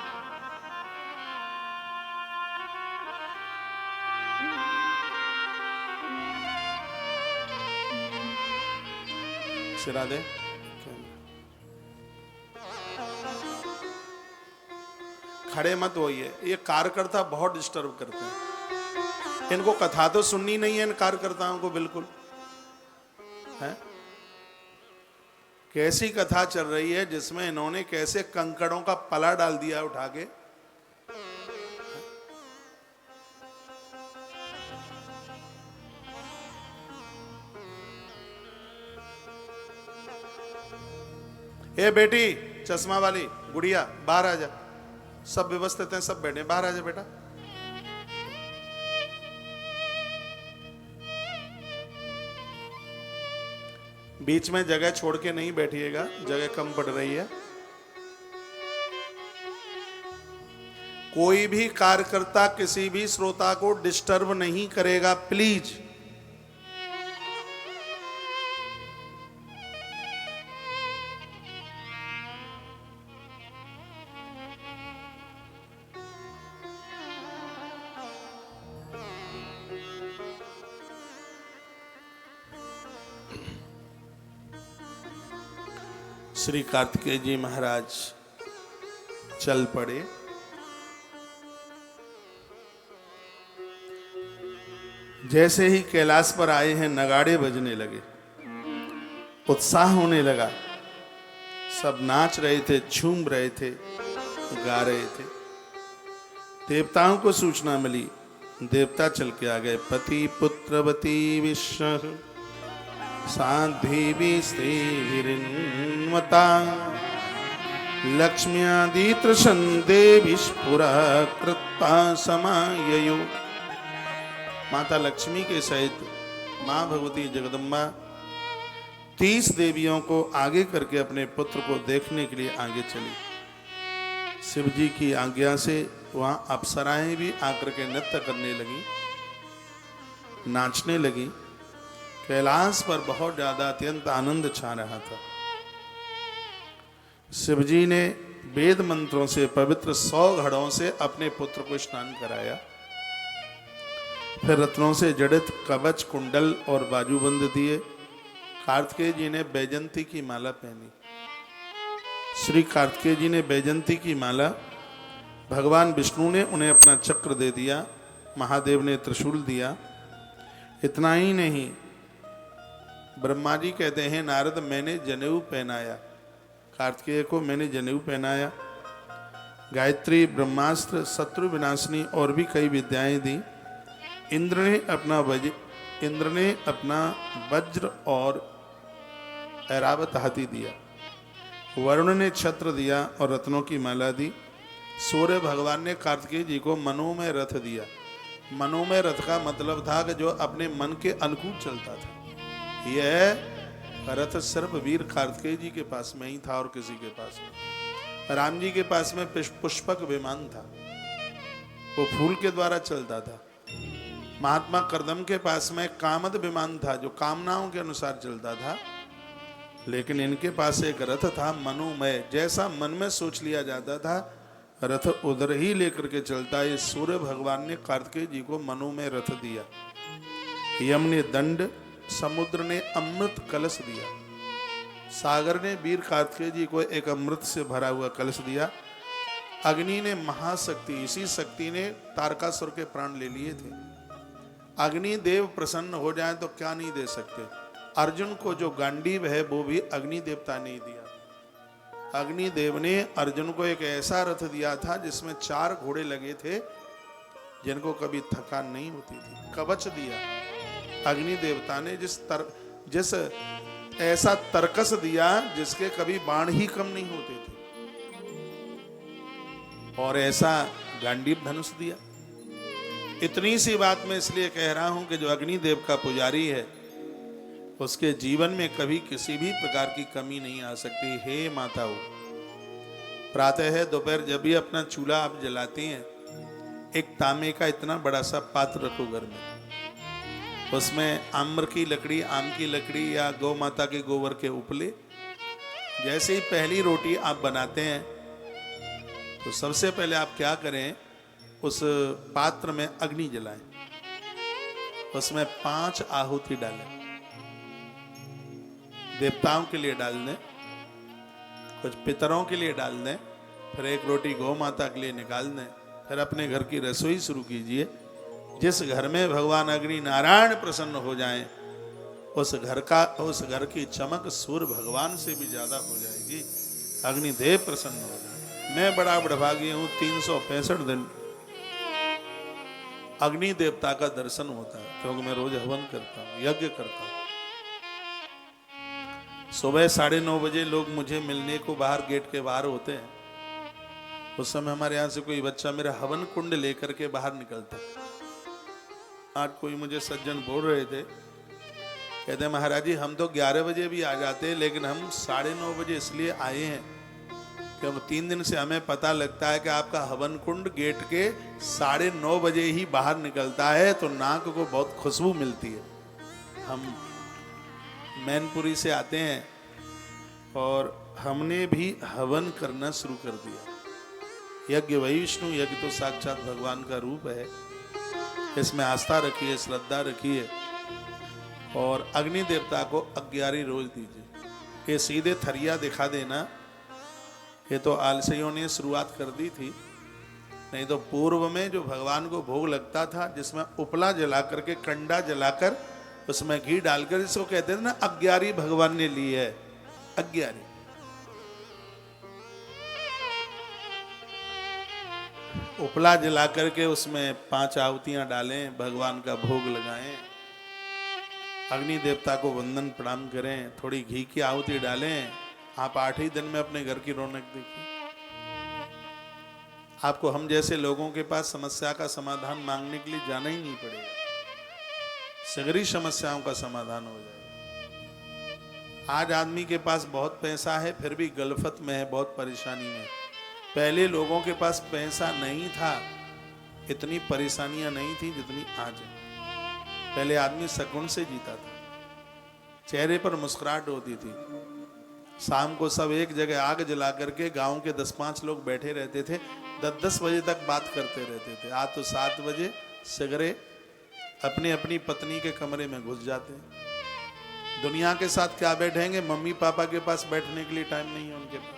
S1: सिरा दे। खड़े मत होइए, ये कार्यकर्ता बहुत डिस्टर्ब करते हैं। इनको कथा तो सुननी नहीं है इन कार्यकर्ताओं को बिल्कुल, है? कैसी कथा चल रही है जिसमें इन्होंने कैसे कंकड़ों का पला डाल दिया उठा के। ए बेटी चश्मा वाली गुड़िया, बाहर आ जा। सब व्यवस्थित हैं, सब बैठे, बाहर आ जा बेटा। बीच में जगह छोड़ के नहीं बैठिएगा, जगह कम पड़ रही है। कोई भी कार्यकर्ता किसी भी श्रोता को डिस्टर्ब नहीं करेगा, प्लीज। श्री कार्तिकेय जी महाराज चल पड़े। जैसे ही कैलाश पर आए हैं, नगाड़े बजने लगे, उत्साह होने लगा। सब नाच रहे थे, झूम रहे थे, गा रहे थे। देवताओं को सूचना मिली, देवता चल के आ गए। पति पुत्रवती विश्व साध्वी स्त्रीर्मता लक्ष्म्यादित्रशन देवीस्फुरा कृत्वा समाययो। माता लक्ष्मी के सहित मां भगवती जगदम्बा 30 देवियों को आगे करके अपने पुत्र को देखने के लिए आगे चली। शिव जी की आज्ञा से वहां अप्सराएं भी आकर के नृत्य करने लगी, नाचने लगी। कैलाश पर बहुत ज्यादा अत्यंत आनंद छा रहा था। शिव जी ने वेद मंत्रों से पवित्र 100 घड़ों से अपने पुत्र को स्नान कराया। फिर रत्नों से जड़ित कवच, कुंडल और बाजूबंद दिए। कार्तिकेय जी ने बैजंती की माला पहनी। श्री कार्तिकेय जी ने बैजंती की माला भगवान विष्णु ने उन्हें अपना चक्र दे दिया, महादेव ने त्रिशूल दिया। इतना ही नहीं, ब्रह्मा जी कहते हैं नारद मैंने जनेऊ पहनाया, कार्तिकेय को मैंने जनेऊ पहनाया। गायत्री, ब्रह्मास्त्र, शत्रु विनाशिनी और भी कई विद्याएं दी। इंद्र ने अपना वज्र और ऐरावत हाथी दिया। वरुण ने छत्र दिया और रत्नों की माला दी। सूर्य भगवान ने कार्तिकेय जी को मनोमय रथ दिया। मनोमय रथ का मतलब था कि जो अपने मन के अनुकूल चलता था। यह रथ सिर्फ वीर कार्तिकेय जी के पास में ही था और किसी के पास नहीं। राम जी के पास में पुष्पक विमान था, वो फूल के द्वारा चलता था। महात्मा करदम के पास में कामद विमान था, जो कामनाओं के अनुसार चलता था। लेकिन इनके पास एक रथ था मनोमय, जैसा मन में सोच लिया जाता था रथ उधर ही लेकर के चलता। है सूर्य भगवान ने कार्तिकेय जी को मनोमय रथ दिया। यम ने दंड, समुद्र ने अमृत कलश दिया। सागर ने वीर कार्तिकेय जी को एक अमृत से भरा हुआ कलश दिया। अग्नि ने महाशक्ति, इसी शक्ति ने तारकासुर के प्राण ले लिए थे। अग्नि देव प्रसन्न हो जाए तो क्या नहीं दे सकते। अर्जुन को जो गांडीव है वो भी अग्नि देवता ने दिया। अग्निदेव ने अर्जुन को एक ऐसा रथ दिया था जिसमें 4 घोड़े लगे थे, जिनको कभी थकान नहीं होती थी। कवच दिया अग्नि देवता ने, जिस ऐसा तरकस दिया जिसके कभी बाण ही कम नहीं होते थे, और ऐसा गांडीव धनुष दिया। इतनी सी बात मैं इसलिए कह रहा हूं कि जो अग्निदेव का पुजारी है उसके जीवन में कभी किसी भी प्रकार की कमी नहीं आ सकती। हे माताओं, प्रातः है दोपहर जब भी अपना चूल्हा आप जलाती हैं, एक तांबे का इतना बड़ा सा पात्र रखो घर में। उसमें आम्र की लकड़ी, आम की लकड़ी या गौ माता के गोबर के उपले। जैसे ही पहली रोटी आप बनाते हैं तो सबसे पहले आप क्या करें, उस पात्र में अग्नि जलाएं, उसमें 5 आहुति डालें। देवताओं के लिए डाल दें, कुछ पितरों के लिए डाल दें, फिर एक रोटी गौ माता के लिए निकाल दें, फिर अपने घर की रसोई शुरू कीजिए। जिस घर में भगवान अग्नि नारायण प्रसन्न हो जाएं, उस घर की चमक सूर्य भगवान से भी ज्यादा हो जाएगी। अग्निदेव प्रसन्न हो जाए। मैं बड़ा बड़भागी हूं, 365 दिन अग्नि देवता का दर्शन होता है, क्योंकि मैं रोज हवन करता हूं, यज्ञ करता हूं। सुबह 9:30 बजे लोग मुझे मिलने को बाहर गेट के बाहर होते हैं। उस समय हमारे यहाँ से कोई बच्चा मेरा हवन कुंड लेकर के बाहर निकलता। आज कोई मुझे सज्जन बोल रहे थे, कहते महाराज जी हम तो 11 बजे भी आ जाते, लेकिन हम 9:30 बजे इसलिए आए हैं क्योंकि 3 दिन से हमें पता लगता है कि आपका हवन कुंड गेट के 9:30 बजे ही बाहर निकलता है, तो नाक को बहुत खुशबू मिलती है। हम मैनपुरी से आते हैं और हमने भी हवन करना शुरू कर दिया। यज्ञ वही विष्णु, यज्ञ तो साक्षात भगवान का रूप है। इसमें आस्था रखिए, श्रद्धा रखिए और अग्नि देवता को 11 रोज दीजिए। ये सीधे थरिया दिखा देना, ये तो आलसियों ने शुरुआत कर दी थी, नहीं तो पूर्व में जो भगवान को भोग लगता था, जिसमें उपला जला करके, कंडा जलाकर उसमें घी डालकर, इसको कहते थे ना 11 भगवान ने ली है। 11 उपला जला करके उसमें 5 आहुतियां डालें, भगवान का भोग लगाएं, अग्नि देवता को वंदन प्रणाम करें, थोड़ी घी की आहुति डालें। आप 8 ही दिन में अपने घर की रौनक देखिए। आपको हम जैसे लोगों के पास समस्या का समाधान मांगने के लिए जाना ही नहीं पड़ेगा, सगरी समस्याओं का समाधान हो जाएगा। आज आदमी के पास बहुत पैसा है, फिर भी गलफत में है, बहुत परेशानी में। पहले लोगों के पास पैसा नहीं था, इतनी परेशानियां नहीं थी जितनी आज है। पहले आदमी शगुन से जीता था, चेहरे पर मुस्कुराहट होती थी। शाम को सब एक जगह आग जला करके गांव के 10-5 लोग बैठे रहते थे, 10-10 बजे तक बात करते रहते थे। आज तो 7 बजे सगरे अपनी अपनी पत्नी के कमरे में घुस जाते हैं। दुनिया के साथ क्या बैठेंगे, मम्मी पापा के पास बैठने के लिए टाइम नहीं है उनके पास।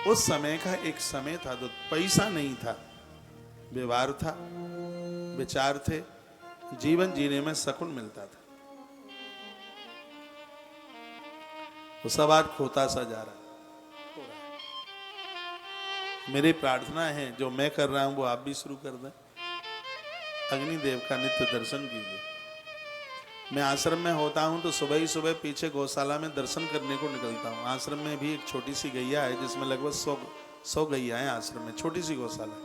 S1: उस समय का एक समय था, तो पैसा नहीं था, व्यवहार था, विचार थे, जीवन जीने में सुकून मिलता था। वो सब आज खोता सा जा रहा है। मेरी प्रार्थना है जो मैं कर रहा हूं वो आप भी शुरू कर दें। अग्निदेव का नित्य दर्शन कीजिए। मैं आश्रम में होता हूं तो सुबह ही सुबह पीछे गौशाला में दर्शन करने को निकलता हूं। आश्रम में भी एक छोटी सी गैया है जिसमें लगभग 100 गैया है आश्रम में, छोटी सी गौशाला।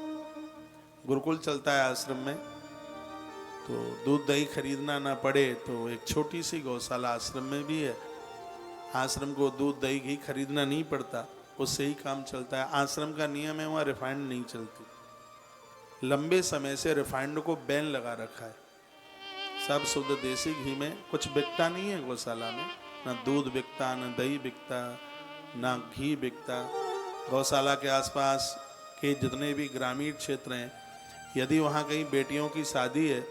S1: गुरुकुल चलता है आश्रम में, तो दूध दही खरीदना ना पड़े तो एक छोटी सी गौशाला आश्रम में भी है। आश्रम को दूध दही घी खरीदना नहीं पड़ता, उससे ही काम चलता है। आश्रम का नियम है वहाँ रिफाइंड नहीं चलती। लंबे समय से रिफाइंड को बैन लगा रखा है। सब शुद्ध देसी घी में कुछ बिकता नहीं है गौशाला में, ना दूध बिकता, ना दही बिकता, ना घी बिकता। गौशाला के आसपास के जितने भी ग्रामीण क्षेत्र हैं, यदि वहाँ कहीं बेटियों की शादी है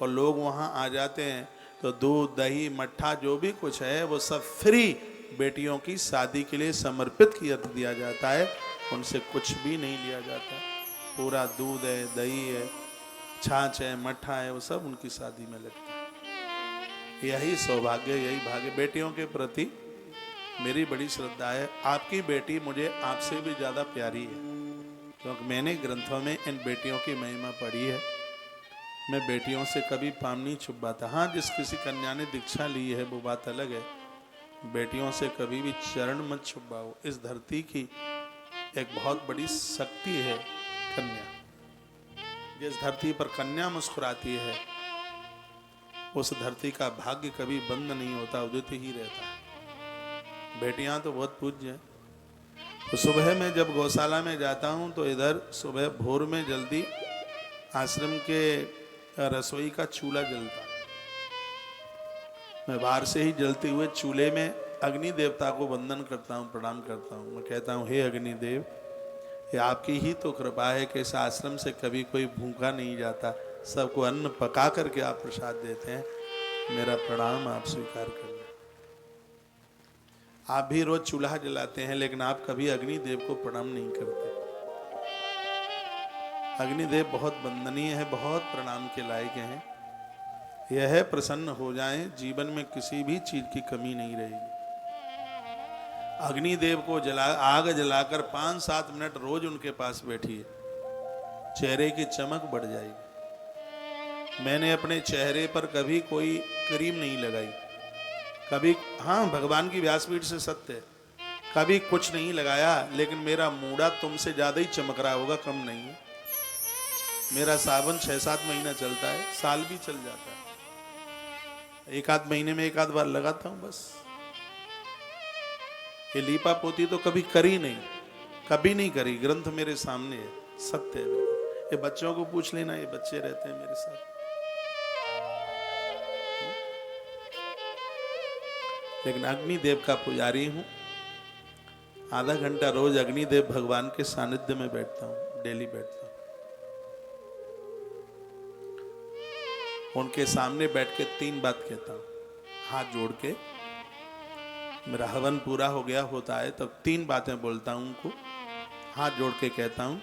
S1: और लोग वहाँ आ जाते हैं तो दूध दही मट्ठा जो भी कुछ है वो सब फ्री बेटियों की शादी के लिए समर्पित किया दिया जाता है। उनसे कुछ भी नहीं लिया जाता। पूरा दूध है, दही है, छाछ है, मट्ठा है, वो सब उनकी शादी में लगता है। यही सौभाग्य, यही भाग्य। बेटियों के प्रति मेरी बड़ी श्रद्धा है। आपकी बेटी मुझे आपसे भी ज़्यादा प्यारी है, क्योंकि मैंने ग्रंथों में इन बेटियों की महिमा पढ़ी है। मैं बेटियों से कभी पाम नहीं छुपाता। हाँ, जिस किसी कन्या ने दीक्षा ली है वो बात अलग है। बेटियों से कभी भी चरण मत छुपाओ। इस धरती की एक बहुत बड़ी शक्ति है कन्या। जिस धरती पर कन्या मुस्कुराती है उस धरती का भाग्य कभी बंद नहीं होता, उदित ही रहता है। बेटियां तो बहुत पूज्य हैं। तो सुबह में जब गौशाला में जाता हूं तो इधर सुबह भोर में जल्दी आश्रम के रसोई का चूल्हा जलता। मैं बाहर से ही जलते हुए चूल्हे में अग्नि देवता को वंदन करता हूँ, प्रणाम करता हूँ। मैं कहता हूँ, हे अग्निदेव, ये आपकी ही तो कृपा है कि इस आश्रम से कभी कोई भूखा नहीं जाता। सबको अन्न पका करके आप प्रसाद देते हैं। मेरा प्रणाम आप स्वीकार करना। आप भी रोज चूल्हा जलाते हैं, लेकिन आप कभी अग्निदेव को प्रणाम नहीं करते। अग्निदेव बहुत वंदनीय है, बहुत प्रणाम के लायक हैं। यह प्रसन्न हो जाएं, जीवन में किसी भी चीज की कमी नहीं रहेगी। अग्निदेव को आग जलाकर 5-7 मिनट रोज उनके पास बैठिए, चेहरे की चमक बढ़ जाएगी। मैंने अपने चेहरे पर कभी कोई क्रीम नहीं लगाई, कभी, हाँ, भगवान की व्यासपीठ से सत्य है, कभी कुछ नहीं लगाया, लेकिन मेरा मूड़ा तुमसे ज्यादा ही चमक रहा होगा, कम नहीं है। मेरा सावन 6-7 महीना चलता है, साल भी चल जाता है। 1-8 महीने में 1-8 बार लगाता हूं बस। ये लीपा पोती तो कभी करी नहीं, कभी नहीं करी। ग्रंथ मेरे सामने है, सत्य है। ये बच्चों को पूछ लेना, ये बच्चे रहते हैं मेरे साथ। लेकिन अग्निदेव का पुजारी हूं। आधा घंटा रोज अग्निदेव भगवान के सानिध्य में बैठता हूं, डेली बैठता हूं। उनके सामने बैठ के 3 बात कहता हूं, हाथ जोड़ के। मेरा हवन पूरा हो गया होता है तब 3 बातें बोलता हूं उनको, हाथ जोड़ के कहता हूं,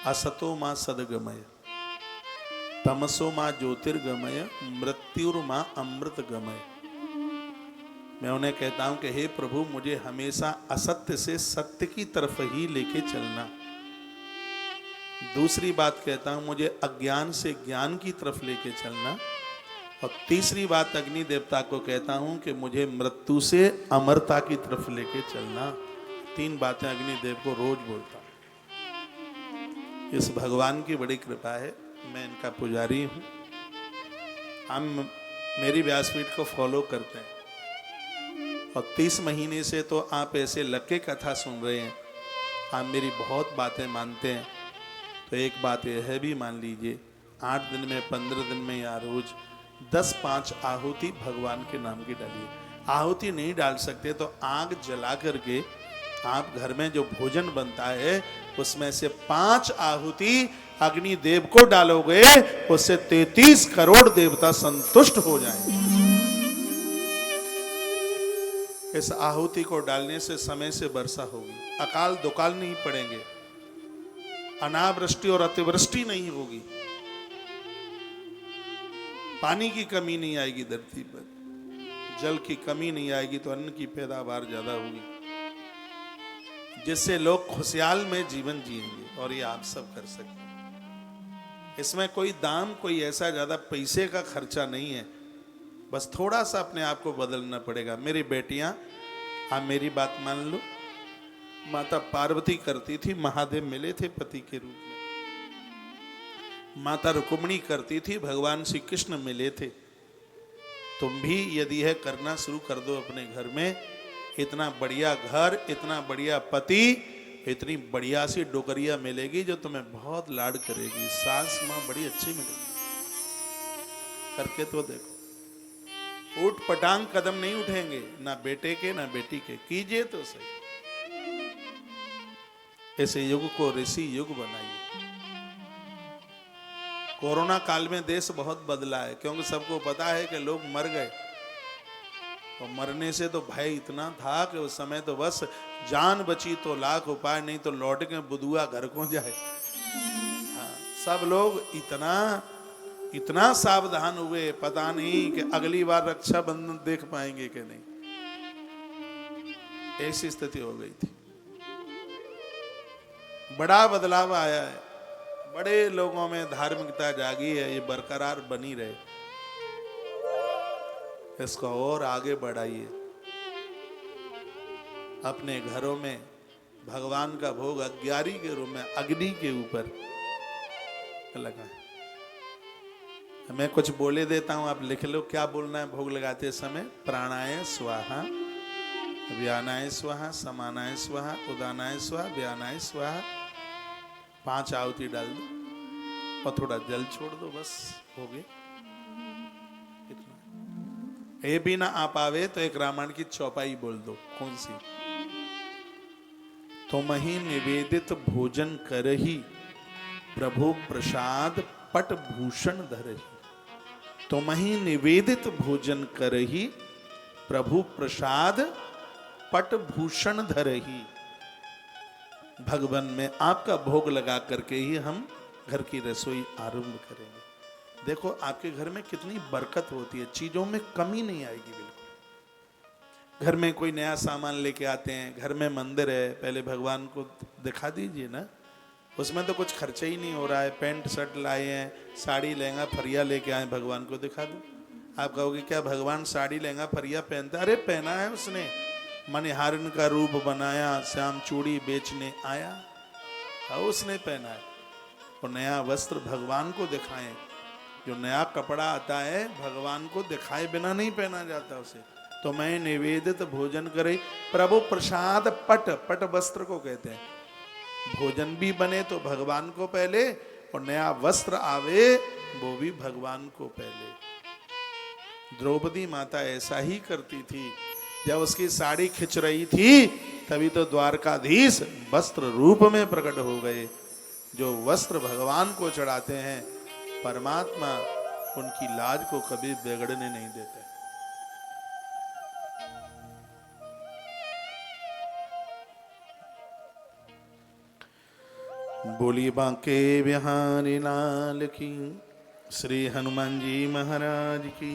S1: असतो मां सदगमय, तमसो मां ज्योतिर्गमय, मृत्युर्मां अमृत गमय। मैं उन्हें कहता हूं कि हे प्रभु, मुझे हमेशा असत्य से सत्य की तरफ ही लेके चलना। दूसरी बात कहता हूं, मुझे अज्ञान से ज्ञान की तरफ लेके चलना। और तीसरी बात अग्नि देवता को कहता हूं कि मुझे मृत्यु से अमरता की तरफ लेके चलना। 3 बातें अग्नि देव को रोज बोलता हूं। इस भगवान की बड़ी कृपा है, मैं इनका पुजारी हूं। हम मेरी व्यासपीठ को फॉलो करते हैं और 30 महीने से तो आप ऐसे लग के कथा सुन रहे हैं, आप मेरी बहुत बातें मानते हैं। तो एक बात यह है भी मान लीजिए, 8 दिन में, 15 दिन में या रोज 10-5 आहुति भगवान के नाम की डालिए। आहुति नहीं डाल सकते तो आग जला करके आप घर में जो भोजन बनता है उसमें से 5 आहुति अग्नि देव को डालोगे, उससे 33 करोड़ देवता संतुष्ट हो जाएंगे। इस आहुति को डालने से समय से वर्षा होगी, अकाल दुकाल नहीं पड़ेंगे, अनावृष्टि और अतिवृष्टि नहीं होगी, पानी की कमी नहीं आएगी धरती पर, जल की कमी नहीं आएगी तो अन्न की पैदावार ज्यादा होगी, जिससे लोग खुशहाल में जीवन जिएंगे। और ये आप सब कर सकते हैं। इसमें कोई दाम, कोई ऐसा ज्यादा पैसे का खर्चा नहीं है, बस थोड़ा सा अपने आप को बदलना पड़ेगा। मेरी बेटियां, आप मेरी बात मान लो। माता पार्वती करती थी, महादेव मिले थे पति के रूप में। माता रुक्मिणी करती थी, भगवान श्री कृष्ण मिले थे। तुम भी यदि है करना शुरू कर दो अपने घर में, इतना बढ़िया घर, इतना बढ़िया पति, इतनी बढ़िया सी डोकरिया मिलेगी जो तुम्हें बहुत लाड करेगी। सास माँ बड़ी अच्छी मिलेगी, करके तो देखो। ऊट पटांग कदम नहीं उठेंगे, ना बेटे के ना बेटी के, कीजिए तो सही। ऐसे युग को ऋषि युग बनाइए। कोरोना काल में देश बहुत बदला है, क्योंकि सबको पता है कि लोग मर गए, और मरने से तो भय इतना था कि उस समय तो बस जान बची तो लाख उपाय, नहीं तो लौट के बुधुआ घर को जाए। हाँ, सब लोग इतना सावधान हुए, पता नहीं कि अगली बार रक्षाबंधन देख पाएंगे कि नहीं, ऐसी स्थिति हो गई थी। बड़ा बदलाव आया है, बड़े लोगों में धार्मिकता जागी है, ये बरकरार बनी रहे, इसको और आगे बढ़ाइए। अपने घरों में भगवान का भोग 11 के रूप में अग्नि के ऊपर लगाएं। मैं कुछ बोले देता हूं, आप लिख लो क्या बोलना है भोग लगाते समय। प्राणाय स्वाहा, व्यानाय स्वाहा, समानाय स्वाहा, उदानाय स्वाहा, व्यानाय स्वाहा। 5 आहुति डाल दो और थोड़ा जल छोड़ दो, बस हो गए। इतना ये भी ना आ पावे तो एक रामायण की चौपाई बोल दो। कौन सी? तुम ही निवेदित भोजन करही, प्रभु प्रसाद पट भूषण धरही। तुम ही निवेदित भोजन करही, प्रभु प्रसाद पट भूषण धरही। भगवान में आपका भोग लगा करके ही हम घर की रसोई आरंभ करेंगे। देखो आपके घर में कितनी बरकत होती है, चीजों में कमी नहीं आएगी बिल्कुल। घर में कोई नया सामान लेके आते हैं, घर में मंदिर है, पहले भगवान को दिखा दीजिए ना, उसमें तो कुछ खर्चा ही नहीं हो रहा है। पैंट शर्ट लाए हैं, साड़ी लहंगा फरिया लेके आए, भगवान को दिखा दो। आप कहोगे क्या भगवान साड़ी लहंगा फरिया पहनता? अरे पहना है उसने, मणिहारन का रूप बनाया, श्याम चूड़ी बेचने आया, उसने पहना है। और नया वस्त्र भगवान को दिखाएं। जो नया कपड़ा आता है भगवान को दिखाए बिना नहीं पहना जाता उसे। तो मैं निवेदित भोजन करे, प्रभु प्रसाद पट, पट वस्त्र को कहते हैं। भोजन भी बने तो भगवान को पहले, और नया वस्त्र आवे वो भी भगवान को पहले। द्रौपदी माता ऐसा ही करती थी। जब उसकी साड़ी खिंच रही थी तभी तो द्वारकाधीश वस्त्र रूप में प्रकट हो गए। जो वस्त्र भगवान को चढ़ाते हैं, परमात्मा उनकी लाज को कभी बिगड़ने नहीं देते। बोली बांके बिहारी लाल की, श्री हनुमान जी महाराज की।